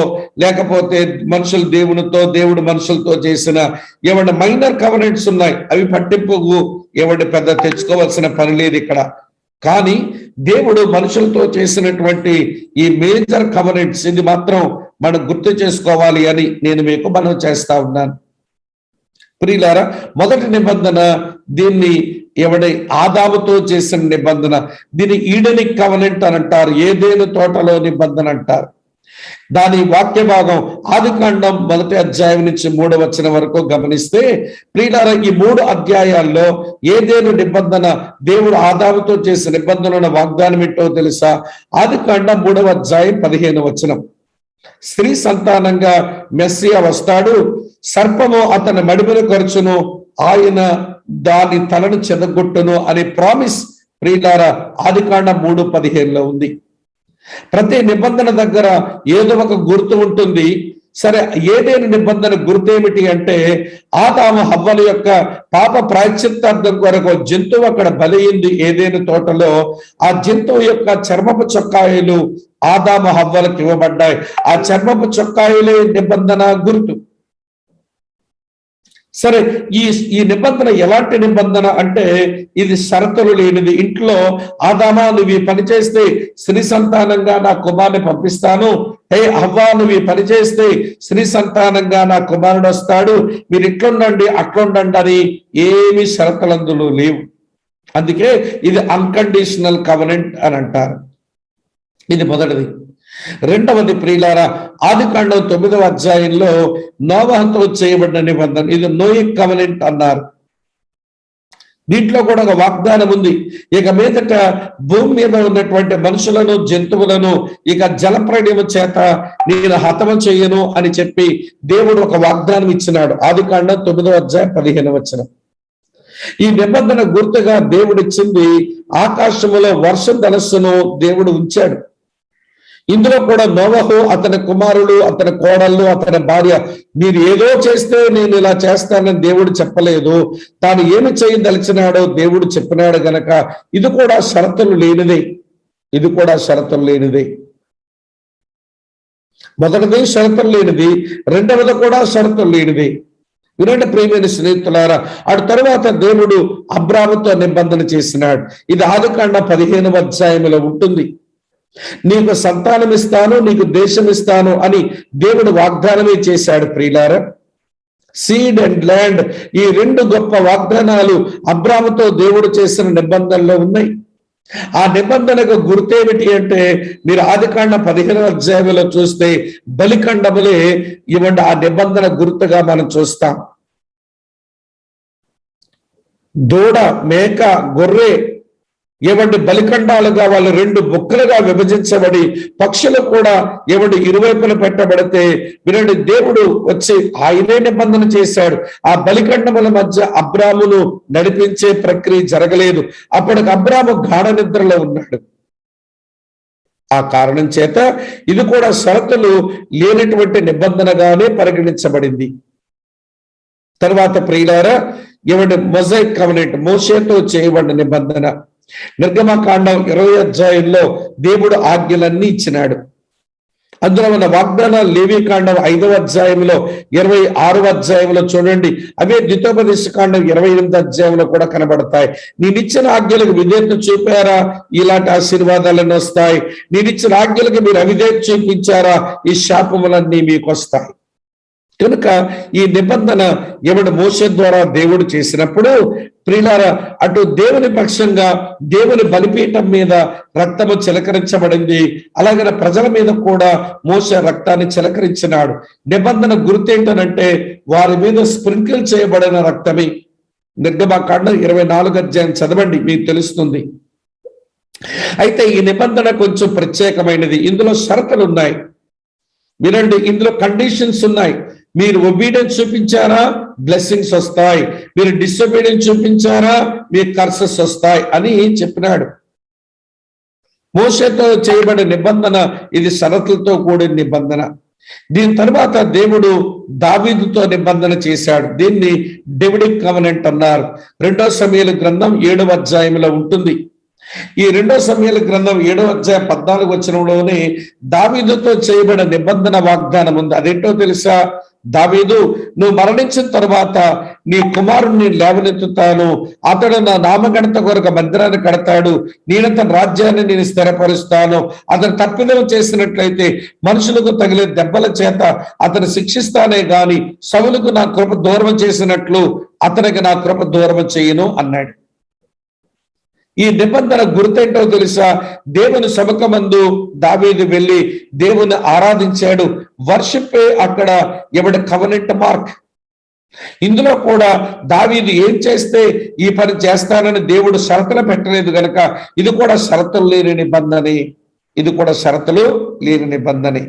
లేకపోతే మనుషులు దేవునితో, దేవుడు మనుషులతో చేసిన మైనర్ కవెనెంట్స్ ఉన్నాయి. అవి పట్టింపుకు పెద్ద తెచ్చుకోవాల్సిన పని లేదు ఇక్కడ. కానీ దేవుడు మనుషులతో చేసినటువంటి ఈ మేజర్ కవెనెంట్స్ ఇది మాత్రం మనం గుర్తు చేసుకోవాలి అని నేను మీకు మనవి చేస్తా ఉన్నాను. ప్రియులారా, మొదటి నిబంధన దీన్ని ఆదాముతో చేసిన నిబంధన, దీన్ని ఈడెనిక్ కవెనెంట్ అని అంటారు, ఏదేను తోటలో నిబంధన అంటారు. దాని వాక్య భాగం ఆదికాండం 1వ అధ్యాయం నుంచి 3వ వచనం వరకు గమనిస్తే ప్రియులారా, ఈ 3 అధ్యాయాల్లో ఏదేను నిబంధన, దేవుడు ఆదాముతో చేసిన నిబంధనల వాగ్దానం ఏంటో తెలుసా? ఆదికాండం 3వ అధ్యాయం 15వ వచనం. స్త్రీ సంతానంగా మెస్సియా వస్తాడు, సర్పము అతని మడిమను కరుచును, ఆయన దాని తలను చెదగొట్టును అనే ప్రామిస్ ప్రియులారా ఆదికాండం 3:15లో ఉంది. ప్రతి నిబంధన దగ్గర ఏదో ఒక గుర్తు ఉంటుంది. సరే, ఏదేను నిబంధన గుర్తు ఏమిటి అంటే ఆదాము హవ్వల యొక్క పాప ప్రాయశ్చిత్తార్థం కొరకు జంతువు అక్కడ బలైంది ఏదేను తోటలో. ఆ జంతువు యొక్క చర్మపు చొక్కాయలు ఆదాము హవ్వలకు ఇవ్వబడ్డాయి. ఆ చర్మపు చొక్కాయలే నిబంధన గుర్తు. సరే, ఈ నిబంధన ఎలాంటి నిబంధన అంటే ఇది షరతులు లేనిది. ఇంట్లో ఆదామా నువ్వు ఈ పని చేస్తే స్త్రీ సంతానంగా నా కుమారుని పంపిస్తాను, హే హవ్వా నువ్వు ఈ పని చేస్తే స్త్రీ సంతానంగా నా కుమారుడు వస్తాడు, మీరు ఇట్లుండండి అట్లుండండి అని ఏమి షరతులందులో లేవు. అందుకే ఇది అన్కండిషనల్ కవెనెంట్ అని అంటారు. ఇది మొదటిది. రెండవది ప్రియులారా, ఆదికాండం 9వ అధ్యాయంలో నోవహుతో చేయబడిన నిబంధన, ఇది నోయిక్ కవెనెంట్ అన్నారు. దీంట్లో కూడా ఒక వాగ్దానం ఉంది. ఇక మీదట భూమి మీద ఉన్నటువంటి మనుషులను జంతువులను ఇక జలప్రళయము చేత నేను హతము చేయను అని చెప్పి దేవుడు ఒక వాగ్దానం ఇచ్చినాడు. ఆదికాండం 9వ అధ్యాయం 15వ వచనం. ఈ నిబంధన గుర్తుగా దేవుడిచ్చింది ఆకాశములో వర్షం ధనస్సును దేవుడు ఉంచాడు. ఇందులో కూడా నోవహు, అతని కుమారులు, అతని కోడళ్ళు, అతని భార్య మీరు ఏదో చేస్తే నేను ఇలా చేస్తానని దేవుడు చెప్పలేదు. తాను ఏమి చేయదలిచినాడో దేవుడు చెప్పినాడు గనక ఇది కూడా షరతులు లేనిదే. మొదటిది షరతులు లేనిది, రెండవది కూడా షరతులు లేనిది. వినండి ప్రియమైన స్నేహితులారా, అటు తరువాత దేవుడు అబ్రాహాముతో నిబంధన చేసినాడు. ఇది ఆదికాండం 15వ అధ్యాయంలో ఉంటుంది. నీకు సంతానం ఇస్తాను, నీకు దేశం ఇస్తాను అని దేవుడు వాగ్దానమే చేశాడు ప్రియులారా. సీడ్ అండ్ ల్యాండ్, ఈ రెండు గొప్ప వాగ్దానాలు అబ్రాహాముతో దేవుడు చేసిన నిబంధనలో ఉన్నాయి. ఆ నిబంధనకు గుర్తేమిటి అంటే, మీరు ఆదికాండ 15వ అధ్యాయంలో చూస్తే బలికండములే ఇవ్వండి ఆ నిబంధన గుర్తుగా మనం చూస్తాం. దూడ, మేక, గొర్రె ఏమంటే బలికండాలుగా వాళ్ళు రెండు బుక్కలుగా విభజించబడి పక్షులు కూడా ఏమంటే ఇరువైపులు పెట్టబడితే వినండి, దేవుడు వచ్చి ఆయనే నిబంధన చేశాడు. ఆ బలికండముల మధ్య అబ్రామును నడిపించే ప్రక్రియ జరగలేదు. అప్పటికి అబ్రాము గాఢ నిద్రలో ఉన్నాడు. ఆ కారణం చేత ఇది కూడా షరతులు లేనటువంటి నిబంధనగానే పరిగణించబడింది. తర్వాత ప్రియులారా, ఏమంటే మొజాయిక్ కవెనెంట్, మోషేతో చేయబడిన నిబంధన. నిర్గమకాండం 20వ అధ్యాయంలో దేవుడు ఆజ్ఞలన్నీ ఇచ్చినాడు. అందులో ఉన్న వాగ్దానాలు లేవీకాండం 5వ అధ్యాయంలో 26వ అధ్యాయంలో చూడండి, అవే ద్వితోపదేశకాండం 28వ అధ్యాయంలో కూడా కనబడతాయి. నేనిచ్చిన ఆజ్ఞలకు విధేయత చూపారా, ఇలాంటి ఆశీర్వాదాలన్నీ వస్తాయి. నేనిచ్చిన ఆజ్ఞలకు మీరు అవిధేయత చూపించారా, ఈ శాపములన్నీ మీకు వస్తాయి. కనుక ఈ నిబంధన ఎవడు మోషే ద్వారా దేవుడు చేసినప్పుడు ప్రియులారా, అటు దేవుని పక్షంగా దేవుని బలిపీఠం మీద రక్తము చిలకరించబడింది, అలాగే ప్రజల మీద కూడా మోషే రక్తాన్ని చిలకరించినాడు. నిబంధన గుర్తేంటనంటే వారి మీద స్ప్రింకిల్ చేయబడిన రక్తమే. నిర్గమకాండం 24వ అధ్యాయం చదవండి, మీకు తెలుస్తుంది. అయితే ఈ నిబంధన కొంచెం ప్రత్యేకమైనది. ఇందులో షరతులు ఉన్నాయి. వినండి, ఇందులో కండిషన్స్ ఉన్నాయి. మీరు ఒబీడియన్స్ చూపించారా, బ్లెస్సింగ్స్ వస్తాయి. మీరు డిసొబీడియన్స్ చూపించారా, మీకు కర్సెస్ వస్తాయి అని చెప్పినాడు. మోషేతో చేయబడిన నిబంధన ఇది షరతులతో కూడిన నిబంధన. దీని తర్వాత దేవుడు దావీదుతో నిబంధన చేశాడు. దీన్ని డేవిడిక్ కవెనెంట్ అన్నారు. 2వ సమూయేలు గ్రంథం 7వ అధ్యాయంలో ఉంటుంది. ఈ 2వ సమూయేలు గ్రంథం 7వ అధ్యాయం 14వ వచనంలోనే దావీదుతో చేయబడిన నిబంధన వాగ్దానం ఉంది. అదేంటో తెలుసా? దావీదు, నువ్వు మరణించిన తర్వాత నీ కుమారుణ్ణి లేవనెత్తుతాను, అతడు నా నామగణత కొరకు మందిరాన్ని కడతాడు, నేను తన రాజ్యాన్ని నేను స్థిరపరుస్తాను. అతను తప్పిదం చేసినట్లయితే మనుషులకు తగిలే దెబ్బల చేత అతను శిక్షిస్తానే గాని సౌలుకు నా కృప దూరం చేసినట్లు అతనికి నా కృప దూరం చేయను అన్నాడు. ఈ నిబంధన గుర్తేంటో తెలుసా? దేవుని సముఖమందు దావీదు వెళ్ళి దేవుని ఆరాధించాడు. వర్షిప్ అక్కడ ఎవడి కవెనెంట్ మార్క్. ఇందులో కూడా దావీదు ఏం చేస్తే ఈ పని చేస్తానని దేవుడు షరతులు పెట్టలేదు గనక ఇది కూడా షరతులు లేని నిబంధనే. ఇది కూడా షరతులు లేని నిబంధనే.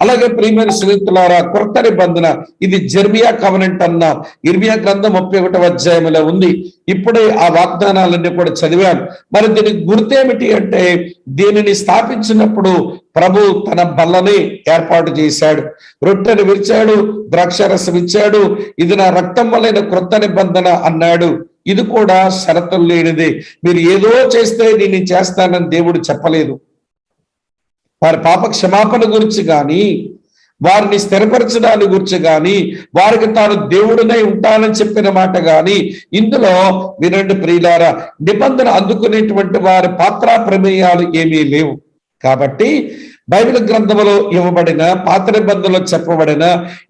అలాగే ప్రియమైన స్నేహితులారా, కొత్త నిబంధన ఇది జెర్మియా కవెనెంట్ అన్న ఇర్మియా గ్రంథం 31వ అధ్యాయంలో ఉంది. ఇప్పుడే ఆ వాగ్దానాలన్నీ కూడా చదివాను. మరి దీనికి గుర్తేమిటి అంటే, దీనిని స్థాపించినప్పుడు ప్రభు తన బల్లని ఏర్పాటు చేశాడు, రొట్టెను విరిచాడు, ద్రాక్షరసం ఇచ్చాడు. ఇది నా రక్తం వలన క్రొత్త నిబంధన అన్నాడు. ఇది కూడా షరతులు లేనిది. మీరు ఏదో చేస్తే నేను చేస్తానని దేవుడు చెప్పలేదు. వారి పాప క్షమాపణ గురించి కానీ, వారిని స్థిరపరచడాన్ని గురించి కానీ, వారికి తాను దేవుడినై ఉంటానని చెప్పిన మాట కానీ ఇందులో వినండి ప్రియులారా, నిబంధన అందుకునేటువంటి వారి పాత్ర ప్రమేయాలు ఏమీ లేవు. కాబట్టి బైబిల్ గ్రంథంలో ఇవ్వబడిన పాత నిబంధనలో చెప్పబడిన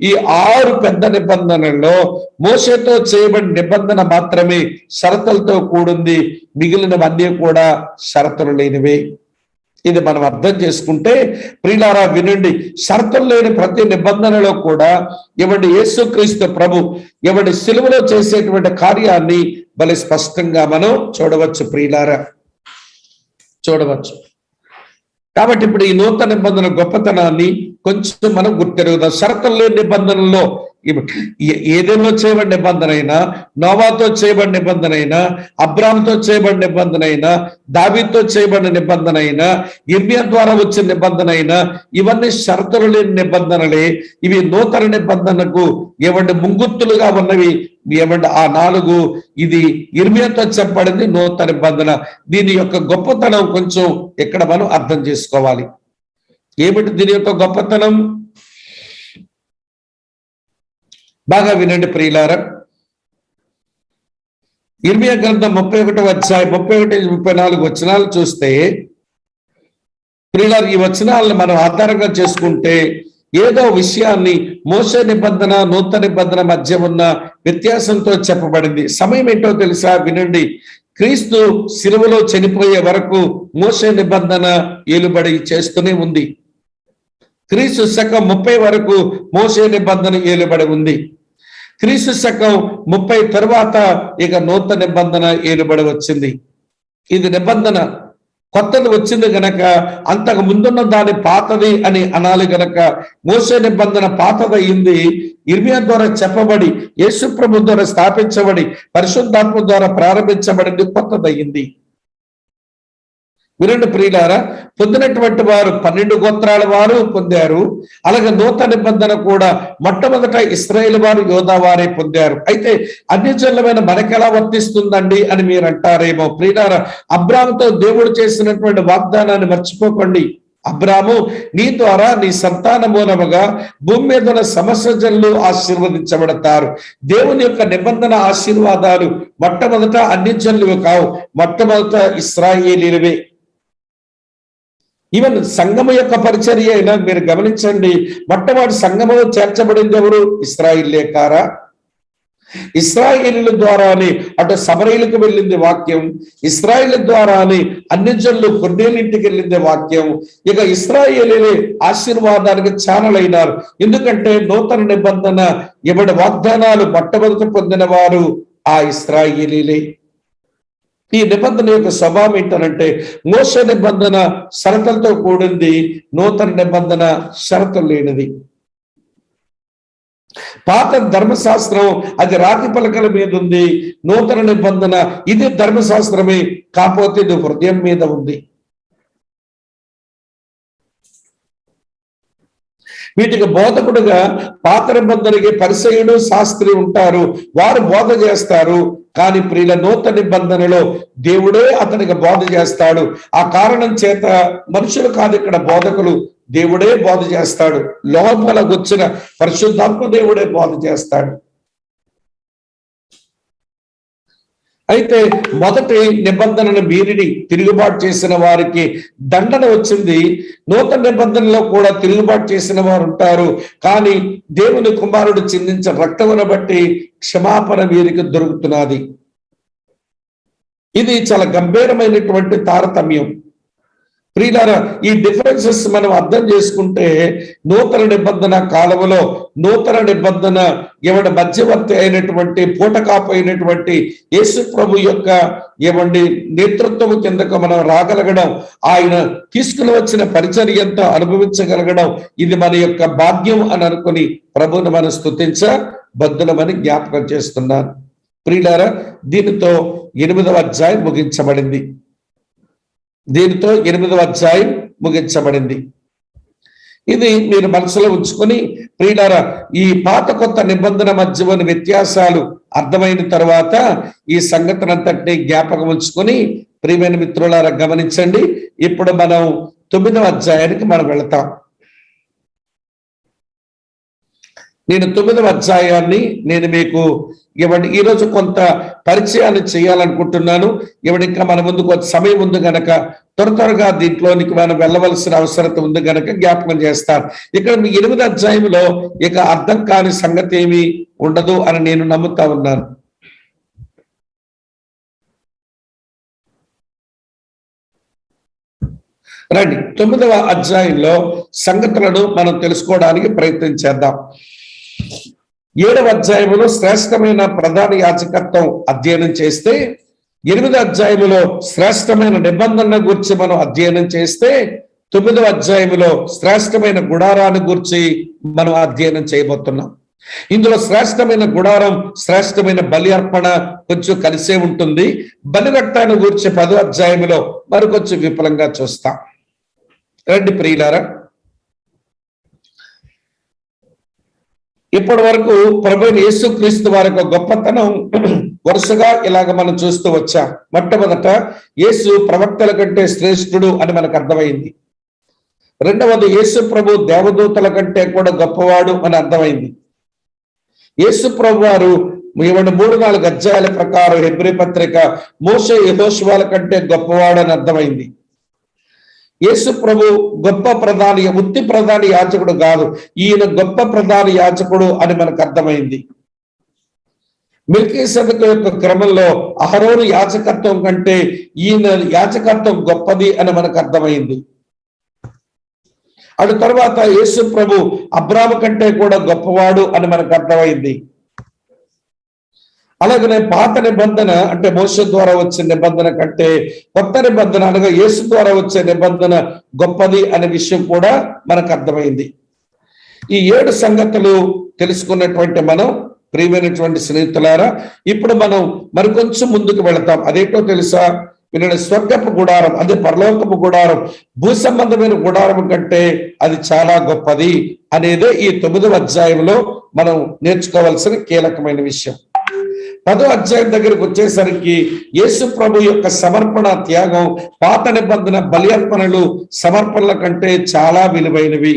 ఈ 6 పెద్ద నిబంధనల్లో మోషేతో చేయబడిన నిబంధన మాత్రమే షరతులతో కూడింది. మిగిలినవన్నీ కూడా షరతులు లేనివే. ఇది మనం అర్థం చేసుకుంటే ప్రియులారా వినండి, షరతులు లేని ప్రతి నిబంధనలో కూడా ఎవడి యేసుక్రీస్తు ప్రభు ఎవడి సిలువలో చేసేటువంటి కార్యాన్ని భలే స్పష్టంగా మనం చూడవచ్చు. ప్రియులారా చూడవచ్చు. కాబట్టి ఇప్పుడు ఈ నూతన నిబంధన గొప్పతనాన్ని కొంచెం మనం గుర్తెరుగుదాం. షరతులు లేని నిబంధనల్లో ఏదైనా చేయబడిన నిబంధన అయినా, నోవాతో చేయబడిన నిబంధన అయినా, అబ్రాహాముతో చేయబడిన నిబంధన అయినా, దావీదుతో చేయబడిన నిబంధన అయినా, ఇర్మియా ద్వారా వచ్చిన నిబంధన అయినా, ఇవన్నీ షరతులు లేని నిబంధనలే. ఇవి నూతన నిబంధనకు ఏమంటే ముంగుత్తులుగా ఉన్నవి. ఏమంటే ఆ 4 ఇది ఇర్మియాతో చెప్పబడింది నూతన నిబంధన. దీని యొక్క గొప్పతనం కొంచెం ఇక్కడ మనం అర్థం చేసుకోవాలి. ఏమిటి దీని యొక్క గొప్పతనం? బాగా వినండి ప్రియులారా. ఇర్మియా గ్రంథం 31వ అధ్యాయం 31-34 వచనాలు చూస్తే, ప్రియులారా, ఈ వచనాలను మనం ఆధారంగా చేసుకుంటే ఏదో విషయాన్ని మోసే నిబంధన నూతన నిబంధన మధ్య ఉన్న వ్యత్యాసంతో చెప్పబడింది. సమయం ఏంటో తెలుసా? వినండి. క్రీస్తు శిలువలో చనిపోయే వరకు మోసే నిబంధన ఏలుబడి చేస్తూనే ఉంది. క్రీస్తు శకం 30 వరకు మోసే నిబంధన ఏలుబడి ఉంది. క్రీస్తు శకం 30 తర్వాత ఇక నూతన నిబంధన ఏలుబడి వచ్చింది. ఇది నిబంధన కొత్తది వచ్చింది గనక అంతకు ముందున్న దాని పాతది అని అనాలి గనక మోసే నిబంధన పాతదయ్యింది. ఇర్మియా ద్వారా చెప్పబడి యేసు ప్రభు ద్వారా స్థాపించబడి పరిశుద్ధాత్మ ద్వారా ప్రారంభించబడింది, కొత్తదయ్యింది. వినండి ప్రియులారా, పొందినటువంటి వారు 12 గోత్రాల వారు పొందారు. అలాగే నూతన నిబంధన కూడా మొట్టమొదట ఇశ్రాయేలు వారు, యోధా వారే పొందారు. అయితే అన్యజనులమైన మనకెలా వర్తిస్తుందండి అని మీరు అంటారేమో. ప్రియులారా, అబ్రాహాముతో దేవుడు చేసినటువంటి వాగ్దానాన్ని మర్చిపోకండి. అబ్రాహాము, నీ ద్వారా నీ సంతాన మూలముగా భూమి మీద ఉన్న సమస్త జనులు ఆశీర్వదించబడతారు. దేవుని యొక్క నిబంధన ఆశీర్వాదాలు మొట్టమొదట అన్యజనులు కావు, మొట్టమొదట ఇశ్రాయేలీయులవే. ఈవెన్ సంఘము యొక్క పరిచర్య అయినా మీరు గమనించండి, మొట్టమొదటి సంఘములో చేర్చబడింది ఎవరు? ఇశ్రాయేలే కారా? ఇశ్రాయేలీల ద్వారానే అటు సమరయులకు వెళ్ళింది వాక్యం, ఇశ్రాయేలు ద్వారానే అన్యజనులు కొన్నేళ్ళింటికి వెళ్ళింది వాక్యం. ఇక ఇశ్రాయేలీలే ఆశీర్వాదానికి ఛానలైనారు. ఎందుకంటే నూతన నిబంధన ఇవ్వడి వాగ్దానాలు మొట్టమొదటి పొందిన వారు ఆ ఇశ్రాయేలీలే. ఈ నిబంధన యొక్క స్వభావం ఏంటనంటే మోసే నిబంధన షరతులతో కూడింది, నూతన నిబంధన షరతులు లేనిది. పాత ధర్మశాస్త్రం అది రాతి పలకల మీద ఉంది, నూతన నిబంధన ఇది ధర్మశాస్త్రమే, కాకపోతే ఇది హృదయం మీద ఉంది. వీటికి బోధకుడుగా పాత నిబంధనకి పరిసయ్యుడు, శాస్త్రి ఉంటారు, వారు బోధ చేస్తారు. కానీ ప్రియుల నూతన నిబంధనలో దేవుడే అతనికి బోధ చేస్తాడు. ఆ కారణం చేత మనుషులు కాదు ఇక్కడ బోధకులు, దేవుడే బోధ చేస్తాడు. లోపల వచ్చిన పరిశుద్ధాత్మ దేవుడే బోధ చేస్తాడు. అయితే మొదటి నిబంధనను మీరిని తిరుగుబాటు చేసిన వారికి దండన వచ్చింది. నూతన నిబంధనలో కూడా తిరుగుబాటు చేసిన వారు ఉంటారు, కానీ దేవుని కుమారుడు చిందించిన రక్తమును బట్టి క్షమాపణ వీరికి దొరుకుతున్నది. ఇది చాలా గంభీరమైనటువంటి తారతమ్యం. ప్రియులారా, ఈ డిఫరెన్సెస్ మనం అర్థం చేసుకుంటే నూతన నిబంధన కాలంలో నూతన నిబంధన ఎవడి మధ్యవర్తి అయినటువంటి పూటకాపు అయినటువంటి యేసు ప్రభు యొక్క ఏమండి నేతృత్వం కిందకు మనం రాగలగడం, ఆయన తీసుకుని వచ్చిన పరిచర్యంతో అనుభవించగలగడం, ఇది మన యొక్క భాగ్యం అని అనుకుని ప్రభువును మనం స్తుతించ బద్దులమని జ్ఞాపకం చేస్తున్నాను. ప్రియులారా, దీనితో 8వ అధ్యాయం ముగించబడింది. దీనితో 8వ అధ్యాయం ముగించబడింది. ఇది మీరు మనసులో ఉంచుకొని ప్రియులారా, ఈ పాత కొత్త నిబంధన మధ్య ఉన్న వ్యత్యాసాలు అర్థమైన తర్వాత ఈ సంగతినంతటినీ జ్ఞాపకం ఉంచుకొని ప్రియమైన మిత్రులారా గమనించండి. ఇప్పుడు మనం 9వ అధ్యాయానికి మనం వెళతాం. నేను 9వ అధ్యాయాన్ని నేను మీకు ఇవ్వండి ఈరోజు కొంత పరిచయాన్ని చేయాలనుకుంటున్నాను. ఇవ్వండి ఇంకా మన ముందు కొంత సమయం ఉంది గనక త్వరగా దీంట్లోనికి మనం వెళ్ళవలసిన అవసరం ఉంది గనక జ్ఞాపకం చేస్తాను. ఇక్కడ మీ 8వ అధ్యాయంలో ఇక అర్థం కాని సంగతి ఏమీ ఉండదు అని నేను నమ్ముతా ఉన్నాను. రండి, 9వ అధ్యాయంలో సంగతులను మనం తెలుసుకోవడానికి ప్రయత్నం చేద్దాం. 7వ అధ్యాయంలో శ్రేష్టమైన ప్రధాన యాజకత్వం అధ్యయనం చేస్తే, 8వ అధ్యాయంలో శ్రేష్టమైన నిబంధన గురించి మనం అధ్యయనం చేస్తే, 9వ అధ్యాయంలో శ్రేష్టమైన గుడారాన్ని గురించి మనం అధ్యయనం చేయబోతున్నాం. ఇందులో శ్రేష్టమైన గుడారం, శ్రేష్టమైన బలి అర్పణ కొంచెం కలిసే ఉంటుంది. బలి రక్తాన్ని గురించి 10వ అధ్యాయంలో మరికొంచెం విపులంగా చూస్తాం. రండి ప్రియులారా, ఇప్పటి వరకు ప్రభువైన యేసుక్రీస్తు వారి యొక్క గొప్పతనం వరుసగా ఇలాగ మనం చూస్తూ వచ్చాం. మొట్టమొదట యేసు ప్రవక్తల కంటే శ్రేష్ఠుడు అని మనకు అర్థమైంది. రెండవది యేసు ప్రభు దేవదూతల కంటే కూడా గొప్పవాడు అని అర్థమైంది. యేసు ప్రభు వారు 3-4 అధ్యాయాల ప్రకారం హెబ్రీ పత్రిక మోషే యెహోషువల కంటే గొప్పవాడు అని అర్థమైంది. యేసు ప్రభు గొప్ప ప్రధాని, ఉత్తి ప్రధాని యాజకుడు కాదు, ఈయన గొప్ప ప్రధాన యాజకుడు అని మనకు అర్థమైంది. మెల్కీసెదెకు యొక్క క్రమంలో అహరోను యాజకత్వం కంటే ఈయన యాజకత్వం గొప్పది అని మనకు అర్థమైంది. అటు తర్వాత యేసు ప్రభు అబ్రాము కంటే కూడా గొప్పవాడు అని మనకు అర్థమైంది. అలాగనే పాత నిబంధన అంటే మోషే ద్వారా వచ్చే నిబంధన కంటే కొత్త నిబంధన అనగా యేసు ద్వారా వచ్చే నిబంధన గొప్పది అనే విషయం కూడా మనకు అర్థమైంది. ఈ 7 సంగతులు తెలుసుకున్నటువంటి మనం ప్రియమైనటువంటి స్నేహితులారా, ఇప్పుడు మనం మరికొంచెం ముందుకు వెళతాం. అదేంటో తెలుసా? వినండి. స్వర్గపు గుడారం, అదే పరలోకపు గుడారం భూ సంబంధమైన గుడారం కంటే అది చాలా గొప్పది అనేదే ఈ 9వ అధ్యాయంలో మనం నేర్చుకోవాల్సిన కీలకమైన విషయం. 10వ అధ్యాయం దగ్గరకు వచ్చేసరికి యేసు ప్రభు యొక్క సమర్పణ త్యాగం పాత నిబంధన బలి అర్పణలు సమర్పణల కంటే చాలా విలువైనవి.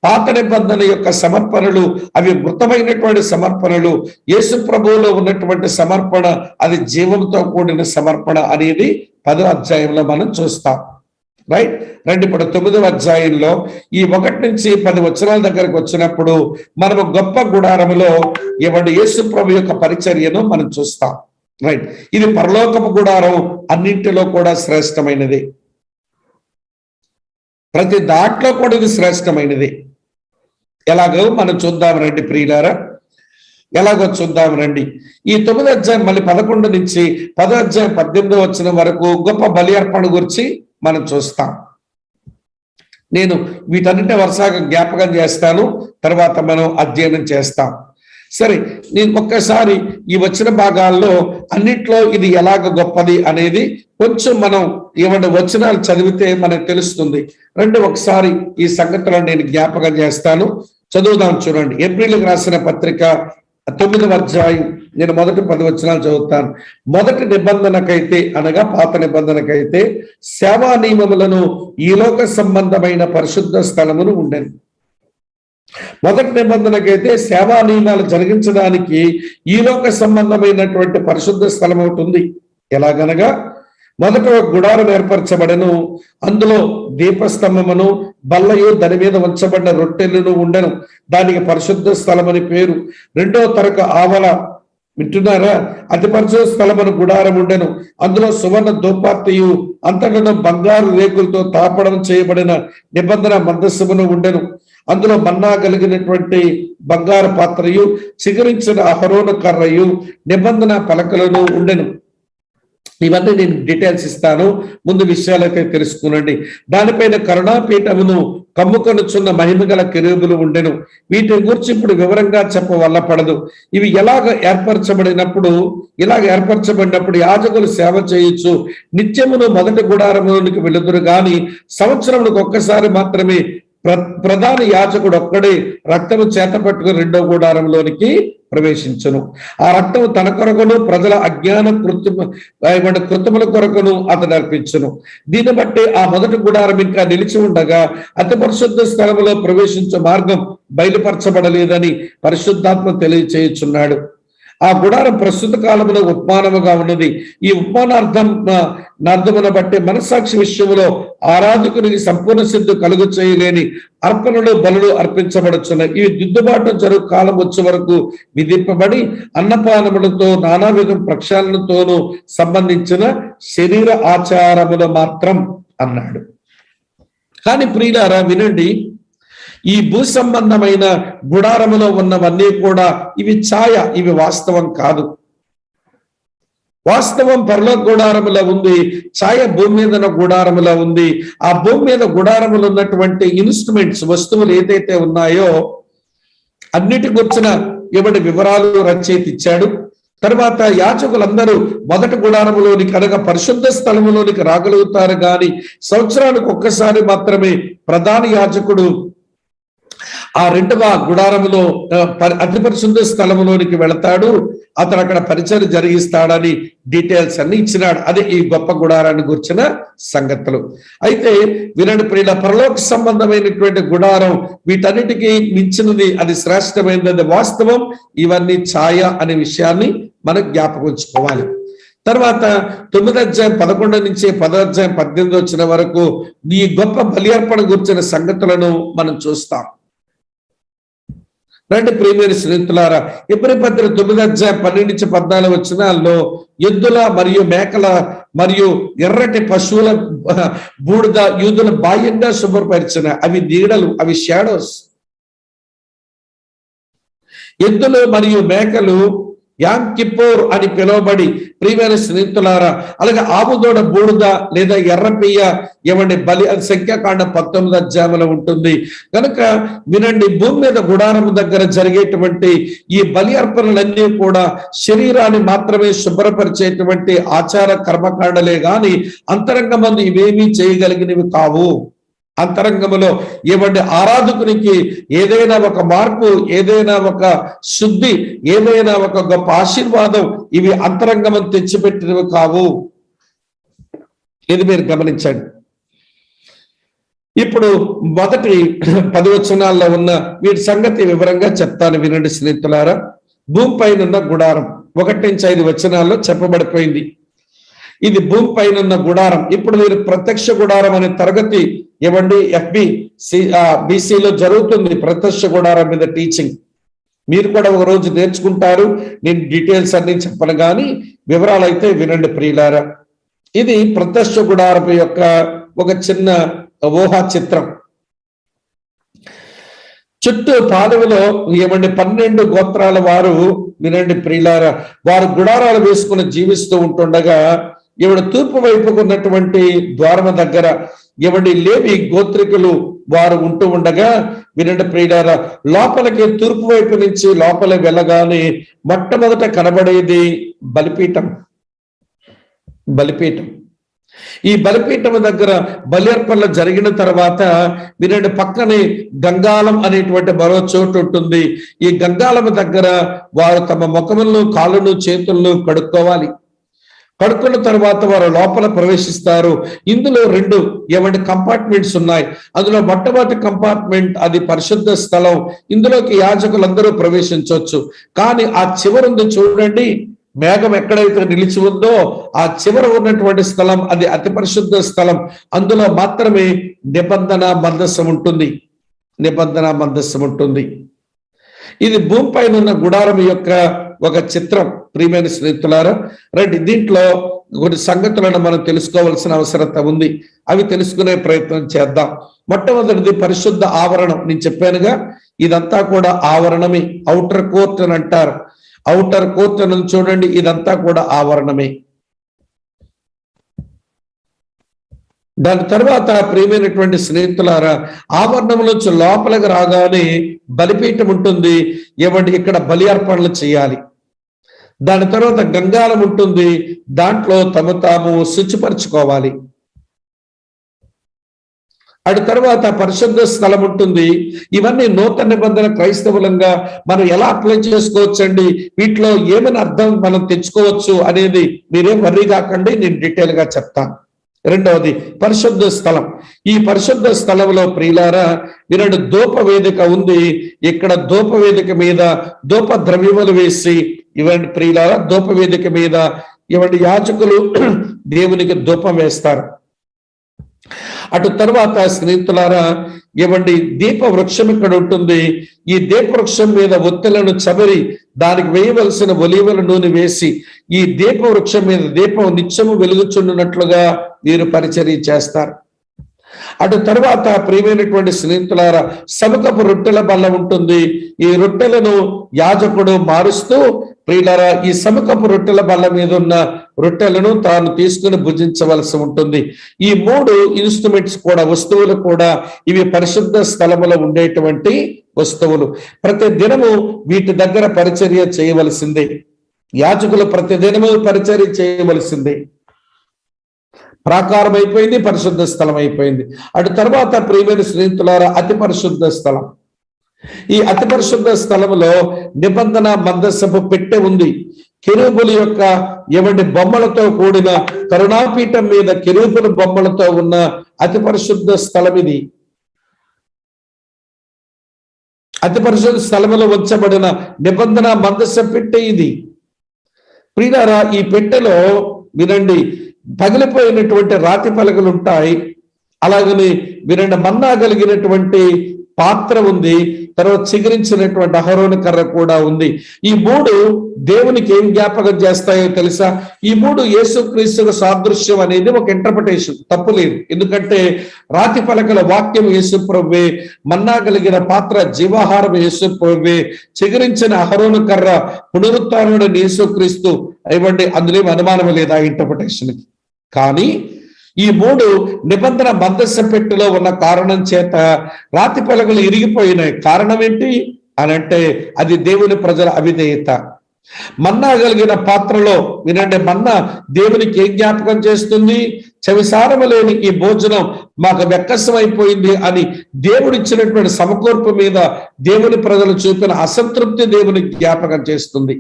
పాత నిబంధన యొక్క సమర్పణలు అవి మృతమైనటువంటి సమర్పణలు. యేసు ప్రభువులో ఉన్నటువంటి సమర్పణ అది జీవంతో కూడిన సమర్పణ అనేది 10వ అధ్యాయంలో మనం చూస్తాం. రైట్. రండి, ఇప్పుడు 9వ అధ్యాయంలో ఈ 1 నుంచి 10 వచనాల దగ్గరకు వచ్చినప్పుడు మనము గొప్ప గుడారములో యేసు ప్రభు యొక్క పరిచర్యను మనం చూస్తాం. రైట్. ఇది పరలోకపు గుడారం అన్నింటిలో కూడా శ్రేష్టమైనది. ప్రతి దాంట్లో కూడా ఇది శ్రేష్టమైనది. ఎలాగో మనం చూద్దాం రండి ప్రియులారా, ఎలాగో చూద్దాం రండి. ఈ 9వ అధ్యాయం మళ్ళీ 11 నుంచి 10వ అధ్యాయం 18వ వచనం వరకు గొప్ప బలి అర్పణ గురించి మనం చూస్తాం. నేను వీటన్నింటి వరుసగా జ్ఞాపకం చేస్తాను, తర్వాత మనం అధ్యయనం చేస్తాం. సరే, నేను ఒక్కసారి ఈ వచ్చిన భాగాల్లో అన్నిట్లో ఇది ఎలాగ గొప్పది అనేది కొంచెం మనం ఏమన్నా వచనాలు చదివితే మనకు తెలుస్తుంది. ఒకసారి ఈ సంగతులను నేను జ్ఞాపకం చేస్తాను, చదువుదాం. చూడండి, ఏప్రిల్కి రాసిన పత్రిక 9వ అధ్యాయం నేను మొదటి 10 వచనాలు చదువుతాను. మొదటి నిబంధనకైతే అనగా పాత నిబంధనకైతే సేవా నియమములను ఈ లోక సంబంధమైన పరిశుద్ధ స్థలమును ఉండేది. మొదటి నిబంధనకైతే సేవా నియమాలు జరిగించడానికి ఈ లోక సంబంధమైనటువంటి పరిశుద్ధ స్థలం ఒకటి ఉంది. ఎలాగనగా మొదట గుడారం ఏర్పరచబడను, అందులో దీపస్తంభమును బల్లయు దాని మీద ఉంచబడిన రొట్టెలను ఉండెను, దానికి పరిశుద్ధ స్థలం అని పేరు. 2వ తరక ఆవల, వింటున్నారా, అతి పరిశుద్ధ స్థలమును గుడారం ఉండెను, అందులో సువర్ణ ధూపార్తియు అంతటను బంగారు రేకులతో తాపడం చేయబడిన నిబంధన మందస్సుమును ఉండెను, అందులో మన్నా కలిగినటువంటి బంగారు పాత్రయు చిగురించిన అహరోను కర్రయు నిబంధన పలకలను ఉండెను. ఇవన్నీ నేను డీటెయిల్స్ ఇస్తాను, ముందు విషయాలైతే తెలుసుకునండి. దానిపైన కరుణాపీఠమును కమ్ముకొనుచున్న మహిమగల కెరూబులు ఉండెను. వీటి గురించి ఇప్పుడు వివరంగా చెప్పవల్లపడదు. ఇవి ఇలాగ ఏర్పరచబడినప్పుడు యాజకులు సేవ చేయొచ్చు. నిత్యమును మొదటి గుడారములోనికి వెళుదురు గాని సంవత్సరములకు ఒక్కసారి మాత్రమే ప్రధాన యాజకుడు ఒక్కడే రక్తము చేత పట్టుకుని 2వ గుడారంలోనికి ప్రవేశించును. ఆ రక్తము తన కొరకును ప్రజల అజ్ఞాన కృత్యముల కొరకును అతడు అర్పించును. దీన్ని బట్టి ఆ మొదటి గుడారం ఇంకా నిలిచి ఉండగా అతి పరిశుద్ధ స్థలములో ప్రవేశించే మార్గం బయలుపరచబడలేదని పరిశుద్ధాత్మ తెలియచేయుచున్నాడు. ఆ గుడారం ప్రస్తుత కాలంలో ఉపమానముగా ఉన్నది. ఈ ఉపమానార్థమును బట్టి మనస్సాక్షి విషయంలో ఆరాధకునికి సంపూర్ణ సిద్ధి కలుగు చేయలేని అర్పణలు బలులు అర్పించబడుచున్నాయి. ఇవి దిద్దుబాటు జరుగు కాలం వచ్చే వరకు విధింపబడి అన్నపానములతో నానావిధ ప్రక్షాళనతోనూ సంబంధించిన శరీర ఆచారములు మాత్రం అన్నాడు. కానీ ప్రియులారా వినండి, ఈ భూ సంబంధమైన గుడారములో ఉన్నవన్నీ కూడా ఇవి ఛాయ, ఇవి వాస్తవం కాదు. వాస్తవం పరలోక గుడారములో ఉంది, ఛాయ భూమి మీద గుడారములో ఉంది. ఆ భూమి మీద గుడారములు ఉన్నటువంటి ఇన్స్ట్రుమెంట్స్, వస్తువులు ఏదైతే ఉన్నాయో అన్నిటి గురించిన ఎవరి వివరాలు రచయిత ఇచ్చాడు. తర్వాత యాజకులందరూ మొదటి గుడారములోనికి అనగా పరిశుద్ధ స్థలములోనికి రాగలుగుతారు కానీ సంవత్సరానికి ఒక్కసారి మాత్రమే ప్రధాన యాజకుడు ఆ 2వ గుడారములో అతి పరిశుద్ధ స్థలములోనికి వెళతాడు. అతను అక్కడ పరిచయం జరిగిస్తాడని డీటెయిల్స్ అన్ని ఇచ్చినాడు. అదే ఈ గొప్ప గుడారాన్ని గురించిన సంగతులు. అయితే వినండి ప్రియుల, పరలోక సంబంధమైనటువంటి గుడారం వీటన్నిటికీ మించినది, అది శ్రేష్టమైనది, అది వాస్తవం. ఇవన్నీ ఛాయ అనే విషయాన్ని మనం జ్ఞాపకం ఉంచుకోవాలి. తర్వాత 9:11 నుంచి 10:18 వచ్చిన వరకు ఈ గొప్ప బలి అర్పణ గురించిన సంగతులను మనం చూస్తాం. రండి ప్రియమైన స్నేహితులారా, ఎబ్రీ పత్రిక 9:12 నుంచి 14 వచనాల్లో ఎద్దుల మరియు మేకల మరియు ఎర్రటి పశువుల బూడిద యూదుల బాహ్యంగా శుభ్రపరిచిన అవి నీడలు, అవి షాడోస్. ఎద్దులు మరియు మేకలు యామ్ కిప్పోర్ అని పిలువబడి ప్రియమైన స్నేహితులారా, అలాగే ఆవుదోడ బూడిద లేదా ఎర్రపియ్య ఏమండి బలి, అది సంఖ్యాకాండ 19 అధ్యాయంలో ఉంటుంది. కనుక వినండి, భూమి మీద గుడారం దగ్గర జరిగేటువంటి ఈ బలి అర్పణలన్నీ కూడా శరీరాన్ని మాత్రమే శుభ్రపరిచేటువంటి ఆచార కర్మకాండలే గాని అంతరంగమందు ఇవేమీ చేయగలిగినవి కావు. అంతరంగములో ఏమంటే ఆరాధకునికి ఏదైనా ఒక మార్పు, ఏదైనా ఒక శుద్ధి, ఏదైనా ఒక గొప్ప ఆశీర్వాదం ఇవి అంతరంగము తెచ్చిపెట్టినవి కావు. ఇది మీరు గమనించండి. ఇప్పుడు మొదటి 10 వచనాల్లో ఉన్న వీటి సంగతి వివరంగా చెప్తాను, వినండి స్నేహితులారా. భూమిపైన ఉన్న గుడారం 1 నుంచి 5 వచనాల్లో చెప్పబడిపోయింది. ఇది భూమిపైన ఉన్న గుడారం. ఇప్పుడు మీరు ప్రత్యక్ష గుడారం అనే తరగతి ఏమండి బీసీలో జరుగుతుంది. ప్రత్యక్ష గుడారం మీద టీచింగ్ మీరు కూడా ఒక రోజు నేర్చుకుంటారు. నేను డీటెయిల్స్ అన్ని చెప్పను కానీ వివరాలు అయితే వినండి ప్రియులారా. ఇది ప్రత్యక్ష గుడారం యొక్క ఒక చిన్న ఊహా చిత్రం. చుట్టూ పాదవిలో ఏమండి 12 గోత్రాల వారు వినండి ప్రియులారా, వారు గుడారాలు వేసుకుని జీవిస్తూ ఉంటుండగా ఈవిడ తూర్పు వైపుకు ఉన్నటువంటి ద్వారమ దగ్గర ఏమండి లేవి గోత్రికులు వారు ఉంటూ ఉండగా వినండి ప్రియులారా, లోపలికి తూర్పు వైపు నుంచి లోపల వెళ్ళగానే మొట్టమొదట కనబడేది బలిపీఠం. ఈ బలిపీఠం దగ్గర బలి అర్పణలు జరిగిన తర్వాత వినండి పక్కనే గంగాళం అనేటువంటి మరో చోటు ఉంటుంది. ఈ గంగాళం దగ్గర వారు తమ ముఖములను, కాళ్ళను, చేతులను కడుక్కోవాలి. కడుక్కున్న తర్వాత వారు లోపల ప్రవేశిస్తారు. ఇందులో 2 ఏమంటే కంపార్ట్మెంట్స్ ఉన్నాయి. అందులో మొట్టమొదటి కంపార్ట్మెంట్ అది పరిశుద్ధ స్థలం. ఇందులోకి యాజకులందరూ ప్రవేశించవచ్చు. కానీ ఆ చివరుంది చూడండి, మేఘం ఎక్కడైతే నిలిచి ఉందో ఆ చివర ఉన్నటువంటి స్థలం అది అతి పరిశుద్ధ స్థలం. అందులో మాత్రమే నిబంధన మందస్సం ఉంటుంది. ఇది భూమిపైన ఉన్న గుడారం యొక్క ఒక చిత్రం. ప్రియమైన స్నేహితులారా రండి, దీంట్లో కొన్ని సంగతులను మనం తెలుసుకోవాల్సిన అవసరత ఉంది. అవి తెలుసుకునే ప్రయత్నం చేద్దాం. మొట్టమొదటిది పరిశుద్ధ ఆవరణం. నేను చెప్పానుగా ఇదంతా కూడా ఆవరణమే. ఔటర్ కోర్ట్ అని అంటారు. ఔటర్ కోర్ట్ అని చూడండి, ఇదంతా కూడా ఆవరణమే. దాని తర్వాత ప్రియమైనటువంటి స్నేహితులారా, ఆవరణం నుంచి లోపలికి రాగానే బలిపీఠం ఉంటుంది. ఏమంటే ఇక్కడ బలి అర్పణలు చేయాలి. దాని తర్వాత గంగాళం ఉంటుంది. దాంట్లో తాము శుచిపరచుకోవాలి. అటు తర్వాత పరిశుద్ధ స్థలం ఉంటుంది. ఇవన్నీ నూతన నిబంధన క్రైస్తవులంగా మనం ఎలా అప్లై చేసుకోవచ్చండి, వీటిలో ఏమైనా అర్థం మనం తెచ్చుకోవచ్చు అనేది మీరేం వర్రీ కాకండి, నేను డీటెయిల్ గా చెప్తాను. రెండవది పరిశుద్ధ స్థలం. ఈ పరిశుద్ధ స్థలంలో ప్రియులారా వినండి, ధూప వేదిక ఉంది. ఇక్కడ ధూప వేదిక మీద ధూప ద్రవ్యములు వేసి ఇవ్వండి ప్రియులారా, ధూప వేదిక మీద ఇవ్వండి యాజకులు దేవునికి ధూపం వేస్తారు. అటు తర్వాత స్నేహితులారా ఇవ్వండి దీప వృక్షం ఇక్కడ ఉంటుంది. ఈ దీప వృక్షం మీద ఒత్తులను చబరి దానికి వేయవలసిన ఒలీవల నూనె వేసి ఈ దీప వృక్షం మీద దీపం నిత్యము వెలుగుచున్నట్లుగా వీరు పరిచర్య చేస్తారు. అటు తర్వాత ప్రియమైనటువంటి స్నేహితులారా సముఖపు రొట్టెల బల్ల ఉంటుంది. ఈ రొట్టెలను యాజకుడు మారుస్తూ ప్రియులారా ఈ సముఖపు రొట్టెల బల్ల మీద ఉన్న రొట్టెలను తాను తీసుకుని భుజించవలసి ఉంటుంది. ఈ 3 ఇన్స్ట్రుమెంట్స్ కూడా, వస్తువులు కూడా ఇవి పరిశుద్ధ స్థలములో ఉండేటువంటి వస్తువులు. ప్రతి దినము వీటి దగ్గర పరిచర్య చేయవలసిందే. యాజకులు ప్రతి దినము పరిచర్య చేయవలసిందే. ప్రాకారం అయిపోయింది, పరిశుద్ధ స్థలం అయిపోయింది. అటు తర్వాత ప్రియమైన స్నేహితులారా అతి పరిశుద్ధ స్థలం. ఈ అతి పరిశుద్ధ స్థలంలో నిబంధన మందసపు పెట్టె ఉంది. కెరూబుల యొక్క ఏమంటే బొమ్మలతో కూడిన కరుణాపీఠం మీద కెరూబుల బొమ్మలతో ఉన్న అతి పరిశుద్ధ స్థలం ఇది. అతి పరిశుద్ధ స్థలంలో ఉంచబడిన నిబంధన మందస పెట్టె ఇది. ప్రియులారా ఈ పెట్టెలో వినండి, పగిలిపోయినటువంటి రాతి పలకలు ఉంటాయి. అలాగని వినండి, మన్నా కలిగినటువంటి పాత్ర ఉంది, తర్వాత చిగురించినటువంటి అహరోను కర్ర కూడా ఉంది. ఈ మూడు దేవునికి ఏం జ్ఞాపకం చేస్తాయో తెలుసా? ఈ మూడు యేసుక్రీస్తుకు సాదృశ్యం అనేది ఒక ఇంటర్ప్రిటేషన్, తప్పు లేదు. ఎందుకంటే రాతి పలకల వాక్యం యేసుప్రభువే, మన్నా కలిగిన పాత్ర జీవాహారం యేసుప్రభువే, చిగురించిన అహరోను కర్ర పునరుత్థానుడైన యేసుక్రీస్తు. ఇవ్వండి, అందులో అనుమానం లేదు ఆ ఇంటర్ప్రిటేషన్కి. కానీ ఈ మూడు నిబంధన మందస్సు పెట్టెలో ఉన్న కారణం చేత రాతి పలకలు ఇరిగిపోయినాయి. కారణం ఏంటి అని అంటే అది దేవుని ప్రజల అవిధేయత. మన్నా కలిగిన పాత్రలో వినండి, మన్నా దేవునికి ఏం జ్ఞాపకం చేస్తుంది? చెవిసారము లేని ఈ భోజనం మాకు వెక్కసం అయిపోయింది అని దేవుడిచ్చినటువంటి సమకూర్పు మీద దేవుని ప్రజలు చూపిన అసంతృప్తి దేవుని జ్ఞాపకం చేస్తుంది.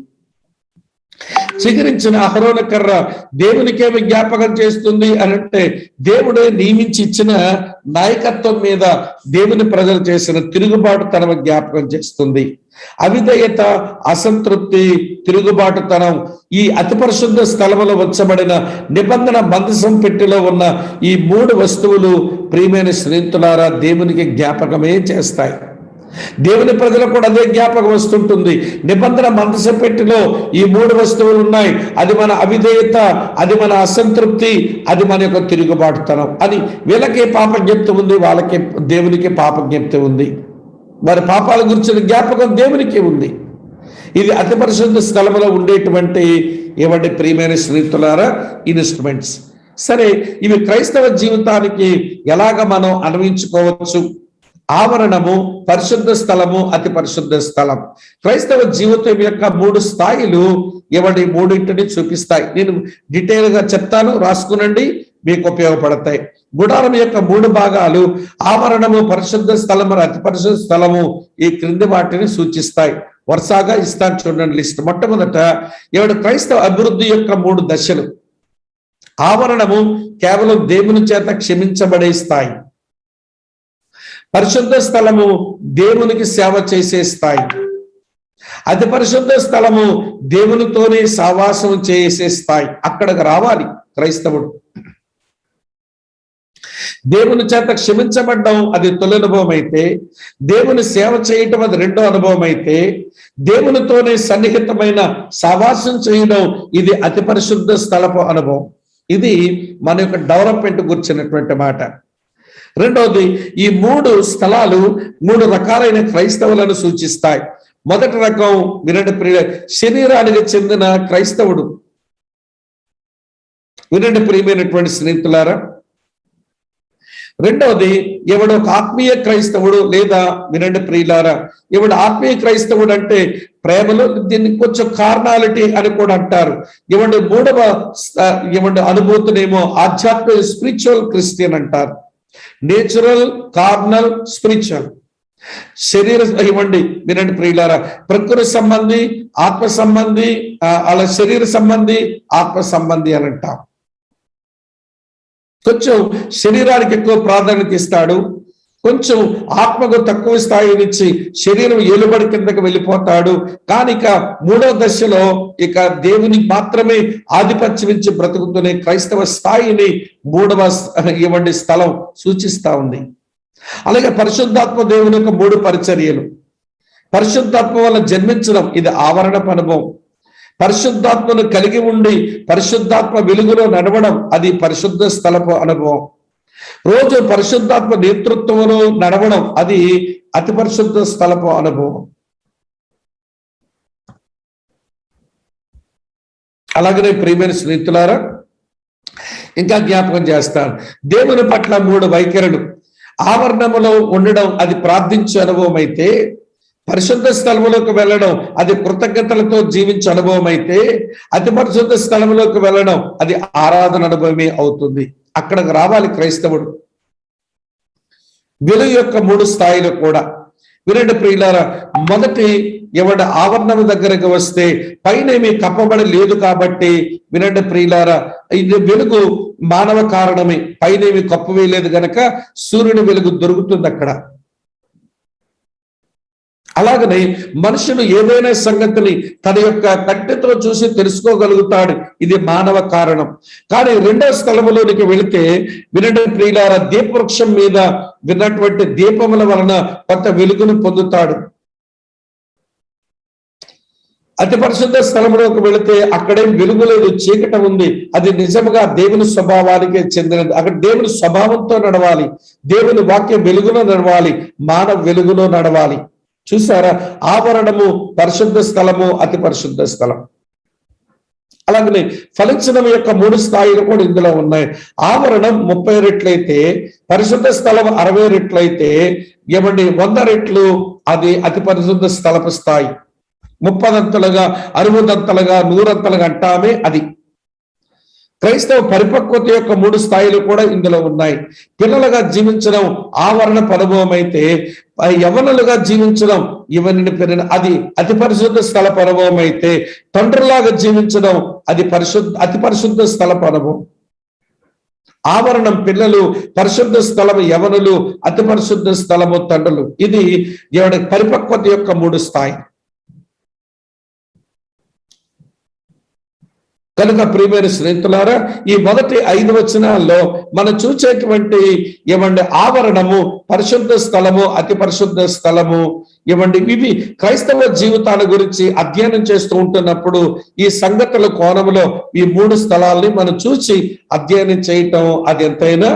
చిగురించిన అహరోను కర్ర దేవునికేమి జ్ఞాపకం చేస్తుంది అని అంటే దేవుడే నియమించి ఇచ్చిన నాయకత్వం మీద దేవుని ప్రజలు చేసిన తిరుగుబాటుతనం జ్ఞాపకం చేస్తుంది. అవిధేయత, అసంతృప్తి, తిరుగుబాటుతనం ఈ అతి పరిశుద్ధ స్థలములో ఉంచబడిన నిబంధన మందసం పెట్టెలో ఉన్న ఈ మూడు వస్తువులు ప్రియమైన స్నేహితులారా దేవునికి జ్ఞాపకమే చేస్తాయి. దేవుని ప్రజలకు కూడా అదే జ్ఞాపకం వస్తుంటుంది. నిబంధన మందసం పెట్టెలో ఈ మూడు వస్తువులు ఉన్నాయి. అది మన అవిధేయత, అది మన అసంతృప్తి, అది మన యొక్క తిరుగుబాటుతనం అని. వీళ్ళకి పాపజ్ఞప్తి ఉంది, వాళ్ళకి దేవునికి పాపజ్ఞప్తి ఉంది. వారి పాపాల గురించిన జ్ఞాపకం దేవునికి ఉంది. ఇది అతి పరిశుద్ధ స్థలంలో ఉండేటువంటి ఏమంటే ప్రియమైన స్నేహితులారా ఇన్స్ట్రుమెంట్స్. సరే, ఇవి క్రైస్తవ జీవితానికి ఎలాగ మనం అన్వయించుకోవచ్చు? ఆవరణము, పరిశుద్ధ స్థలము, అతి పరిశుద్ధ స్థలం. క్రైస్తవ జీవితం యొక్క మూడు స్థాయిలు ఏమంటే మూడింటిని చూపిస్తాయి. నేను డీటెయిల్ గా చెప్తాను, రాసుకునండి, మీకు ఉపయోగపడతాయి. గుడారం యొక్క మూడు భాగాలు ఆవరణము, పరిశుద్ధ స్థలము, అతి పరిశుద్ధ స్థలము ఈ క్రింది వాటిని సూచిస్తాయి. వరుసగా ఇస్తాను చూడండి లిస్ట్. మొట్టమొదట ఏమంటే క్రైస్తవ అభివృద్ధి యొక్క మూడు దశలు. ఆవరణము కేవలం దేవుని చేత క్షమించబడే స్థాయి. పరిశుద్ధ స్థలము దేవునికి సేవ చేసే స్థాయి. అతి పరిశుద్ధ స్థలము దేవునితోనే సావాసం చేసే స్థాయి. అక్కడికి రావాలి క్రైస్తవుడు. దేవుని చేత క్షమించబడ్డం అది తొలి అనుభవం అయితే, దేవుని సేవ చేయటం అది రెండో అనుభవం అయితే, దేవునితోనే సన్నిహితమైన సావాసం చేయడం ఇది అతి పరిశుద్ధ స్థలపు అనుభవం. ఇది మన యొక్క డెవలప్మెంట్ గురించినటువంటి మాట. రెండవది, ఈ మూడు స్థలాలు మూడు రకాలైన క్రైస్తవులను సూచిస్తాయి. మొదటి రకం వినండి ప్రియ, శరీరానికి చెందిన క్రైస్తవుడు. వినండి ప్రియమైనటువంటి స్నేహితులారా. రెండవది, ఎవడు ఒక ఆత్మీయ క్రైస్తవుడు, లేదా వినండి ప్రియులారా, ఎవడు ఆత్మీయ క్రైస్తవుడు అంటే ప్రేమలో దీన్ని కొంచెం కార్నాలిటీ అని కూడా అంటారు. ఇవ్వండి మూడవ ఇవ్వండి అనుభూతినేమో ఆధ్యాత్మిక స్పిరిచువల్ క్రిస్టియన్ అంటారు. Natural, carnal, spiritual. శరీర ఇవ్వండి వినండి ప్రియులారా, ప్రకృతి సంబంధి, ఆత్మ సంబంధి, అలా శరీర సంబంధి, ఆత్మ సంబంధి అని అంటాం. కొంచెం శరీరానికి ఎక్కువ ప్రాధాన్యత ఇస్తాడు, కొంచెం ఆత్మకు తక్కువ స్థాయినిచ్చి శరీరం ఏలుబడి కిందకి వెళ్ళిపోతాడు. కానీ ఇక మూడో దశలో ఇక దేవునికి మాత్రమే ఆధిపత్యం ఇచ్చి బ్రతుకుతున్న క్రైస్తవ స్థాయిని మూడవ ఇవ్వండి స్థలం సూచిస్తా ఉంది. అలాగే పరిశుద్ధాత్మ దేవుని యొక్క మూడు పరిచర్యలు. పరిశుద్ధాత్మ వల్ల జన్మించడం ఇది ఆవరణపు అనుభవం. పరిశుద్ధాత్మను కలిగి ఉండి పరిశుద్ధాత్మ వెలుగులో నడవడం అది పరిశుద్ధ స్థలపు అనుభవం. రోజు పరిశుద్ధాత్మ నేతృత్వంలో నడవడం అది అతి పరిశుద్ధ స్థలపు అనుభవం. అలాగనే ప్రియమైన స్నేహితులారా, ఇంకా జ్ఞాపకం చేస్తాను, దేవుని పట్ల మూడు వైఖరులు. ఆవరణములో ఉండడం అది ప్రార్థించే అనుభవం అయితే, పరిశుద్ధ స్థలములోకి వెళ్ళడం అది కృతజ్ఞతలతో జీవించే అనుభవం అయితే, అతి పరిశుద్ధ స్థలములోకి వెళ్ళడం అది ఆరాధన అనుభవమే అవుతుంది. అక్కడికి రావాలి క్రైస్తవుడు. వెలుగు యొక్క మూడు స్థాయిలు కూడా వినండి ప్రియులారా. మొదటి ఎవడ ఆవరణం దగ్గరకు వస్తే పైన ఏమీ కప్పబడి లేదు కాబట్టి వినండి ప్రియులారా, ఇది వెలుగు మానవ కారణమే. పైన ఏమి కప్పు వేయలేదు గనక సూర్యుని వెలుగు దొరుకుతుంది అక్కడ. అలాగనే మనుషులు ఏదైనా సంగతిని తన యొక్క కంటితో చూసి తెలుసుకోగలుగుతాడు, ఇది మానవ కారణం. కానీ రెండవ స్థలములోనికి వెళితే వినడం ప్రియులారా, దీపవృక్షం మీద విన్నటువంటి దీపముల వలన కొంత వెలుగును పొందుతాడు. అతి పరిశుద్ధ స్థలంలోకి వెళితే అక్కడేం వెలుగు లేదు, చీకట ఉంది. అది నిజంగా దేవుని స్వభావానికే చెందినది. అక్కడ దేవుని స్వభావంతో నడవాలి, దేవుని వాక్య వెలుగులో నడవాలి, మానవ వెలుగులో నడవాలి. చూసారా, ఆవరణము పరిశుద్ధ స్థలము, అతి పరిశుద్ధ స్థలం. అలాగనే ఫలించడం యొక్క 3 స్థాయిలు కూడా ఇందులో ఉన్నాయి. ఆవరణం 30 రెట్లయితే, పరిశుద్ధ స్థలం 60 రెట్లయితే, 100 రెట్లు అది అతి పరిశుద్ధ స్థలపు స్థాయి. 30 అంతలుగా, 60 అంతలుగా, 100 అంతలుగా అంటామే అది. క్రైస్తవ పరిపక్వత యొక్క 3 స్థాయిలు కూడా ఇందులో ఉన్నాయి. పిల్లలుగా జీవించడం ఆవరణపు అనుభవం అయితే, యవనులుగా జీవించడం అది అతి పరిశుద్ధ స్థలపు అనుభవం అయితే, తండ్రులాగా జీవించడం అది అతి పరిశుద్ధ స్థలపు అనుభవం. ఆవరణం పిల్లలు, పరిశుద్ధ స్థలము యవనులు, అతి పరిశుద్ధ స్థలము తండ్రులు. ఇది పరిపక్వత యొక్క 3 స్థాయి. కనుక ప్రియమైన స్నేహితులారా, ఈ మొదటి 5 వచనాల్లో మనం చూసేటువంటి ఆవరణము, పరిశుద్ధ స్థలము, అతి పరిశుద్ధ స్థలము, ఇవి క్రైస్తవ జీవితాల గురించి అధ్యయనం చేస్తూ ఉంటున్నప్పుడు ఈ సంగతుల కోణంలో ఈ 3 స్థలాల్ని మనం చూసి అధ్యయనం చేయటం అది ఎంతైనా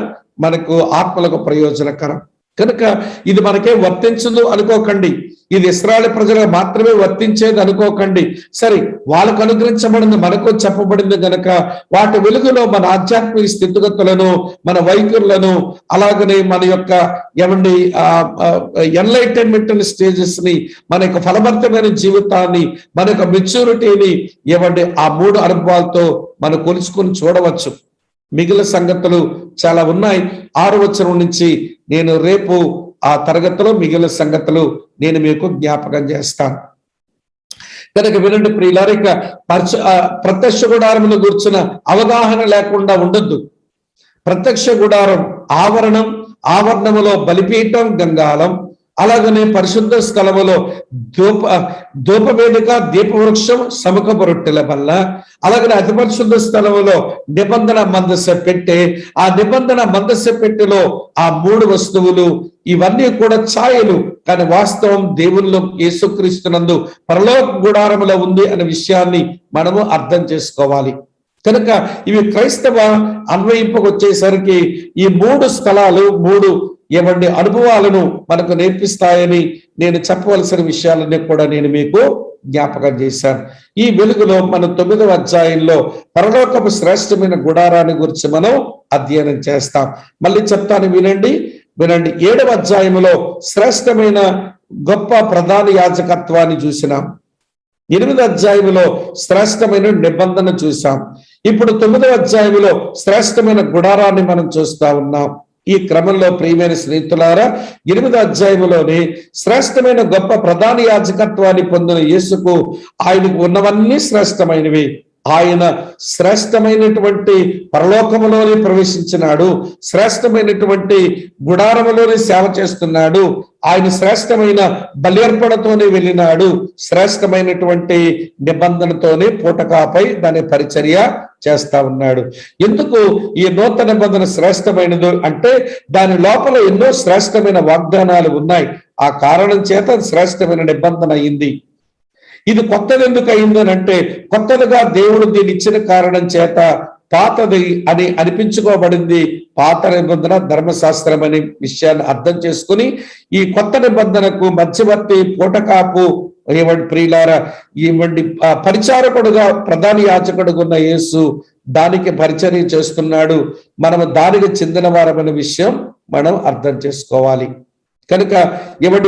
మనకు ఆత్మలకు ప్రయోజనకరం. కనుక ఇది మనకే వర్తించదు అనుకోకండి, ఇది ఇశ్రాయేలు ప్రజలకు మాత్రమే వర్తించేది అనుకోకండి. సరే, వాళ్ళకు అనుగ్రహించబడింది మనకు చెప్పబడింది కనుక వాటి వెలుగులో మన ఆధ్యాత్మిక స్థితిగతులను, మన వైఖరులను, అలాగనే మన యొక్క ఎన్లైటన్మెంట్ స్టేజెస్ ని, మన యొక్క ఫలభరితమైన జీవితాన్ని, మన యొక్క మెచ్యూరిటీని ఆ 3 అనుభవాలతో మనం కొలుచుకొని చూడవచ్చు. మిగిలిన సంగతులు చాలా ఉన్నాయి. 6వ వచనం నుంచి నేను రేపు ఆ తరగతిలో మిగిలిన సంగతులు నేను మీకు జ్ఞాపకం చేస్తాను. కనుక వినండి ప్రియులారా, ఇక ప్రత్యక్ష గుడారమును గురించిన అవగాహన లేకుండా ఉండొద్దు. ప్రత్యక్ష గుడారం ఆవరణములో బలిపీఠం, గంగాళం, అలాగనే పరిశుద్ధ స్థలములో ధూపవేదిక, దీపవృక్షం, సముఖపు రొట్టెల బల్ల, అలాగనే అతి పరిశుద్ధ స్థలములో నిబంధన మందస పెట్టె, ఆ నిబంధన మందస పెట్టెలో ఆ 3 వస్తువులు, ఇవన్నీ కూడా ఛాయలు. కానీ వాస్తవం దేవునిలో యేసుక్రీస్తునందు పరలోక గుడారములో ఉంది అనే విషయాన్ని మనము అర్థం చేసుకోవాలి. కనుక ఇవి క్రైస్తవ అన్వయింపుకు వచ్చేసరికి ఈ 3 స్థలాలు 3 అనుభవాలను మనకు నేర్పిస్తాయని నేను చెప్పవలసిన విషయాలన్నీ కూడా నేను మీకు జ్ఞాపకం చేశాను. ఈ వెలుగులో మనం 9వ అధ్యాయంలో పరలోకపు శ్రేష్టమైన గుడారాన్ని గురించి మనం అధ్యయనం చేస్తాం. మళ్ళీ చెప్తాను, వినండి. 7వ అధ్యాయంలో శ్రేష్టమైన గొప్ప ప్రధాన యాజకత్వాన్ని చూసినాం. 8వ అధ్యాయంలో శ్రేష్టమైన నిబంధన చూసాం. ఇప్పుడు 9వ అధ్యాయంలో శ్రేష్టమైన గుడారాన్ని మనం చూస్తా ఉన్నాం. ఈ క్రమంలో ప్రియమైన స్నేహితులారా, 8వ అధ్యాయంలోనే శ్రేష్టమైన గొప్ప ప్రధాన యాజకత్వాన్ని పొందిన యేసుకు ఆయనకు ఉన్నవన్నీ శ్రేష్టమైనవి. ఆయన శ్రేష్టమైనటువంటి పరలోకములోనే ప్రవేశించినాడు, శ్రేష్టమైనటువంటి గుడారములోనే సేవ చేస్తున్నాడు, ఆయన శ్రేష్టమైన బల్యర్పణతోనే వెళ్ళినాడు, శ్రేష్టమైనటువంటి నిబంధనతోనే పూటకాపై దాని పరిచర్య చేస్తా ఉన్నాడు. ఎందుకు ఈ నూతన నిబంధన శ్రేష్టమైనది అంటే దాని లోపల ఎన్నో శ్రేష్టమైన వాగ్దానాలు ఉన్నాయి. ఆ కారణం చేత శ్రేష్టమైన నిబంధన అయింది. ఇది కొత్తది ఎందుకు అయిందని అంటే, కొత్తదిగా దేవుడు దీన్ని ఇచ్చిన కారణం చేత పాతది అని అనిపించుకోబడింది. పాత నిబంధన ధర్మశాస్త్రం అనే విషయాన్ని అర్థం చేసుకుని ఈ కొత్త నిబంధనకు మధ్యవర్తి పూటకాపు ప్రియులారా, పరిచారకుడుగా ప్రధాన యాజకుడుగా ఉన్న యేసు దానికి పరిచర్య చేస్తున్నాడు. మనము దానికి చెందిన వారమైన విషయం మనం అర్థం చేసుకోవాలి. కనుక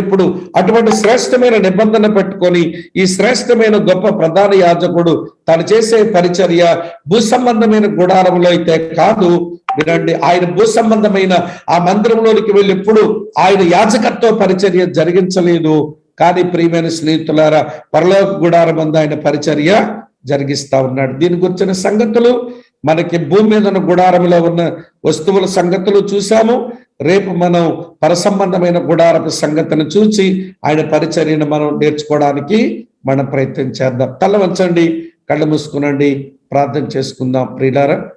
ఇప్పుడు అటువంటి శ్రేష్టమైన నిబంధన పెట్టుకొని ఈ శ్రేష్టమైన గొప్ప ప్రధాన యాజకుడు తను చేసే పరిచర్య భూ సంబంధమైన గుడారంలో అయితే కాదు. వినండి, ఆయన భూ సంబంధమైన ఆ మందిరంలోనికి వెళ్ళి ఎప్పుడు ఆయన యాజకత్వ పరిచర్య జరిగించలేదు. కానీ ప్రియమైన స్నేహితులారా, పరలోక గుడారం అందు ఆయన పరిచర్య జరిగిస్తా ఉన్నాడు. దీని గురించిన సంగతులు మనకి భూమి మీద ఉన్న గుడారంలో ఉన్న వస్తువుల సంగతులు చూసాము. రేపు మనం పరసంబంధమైన గుడారపు సంగతిని చూసి ఆయన పరిచర్యను మనం నేర్చుకోవడానికి మనం ప్రయత్నం చేద్దాం. తల వంచండి, కళ్ళు మూసుకునండి, ప్రార్థన చేసుకుందాం. ప్రియులారా,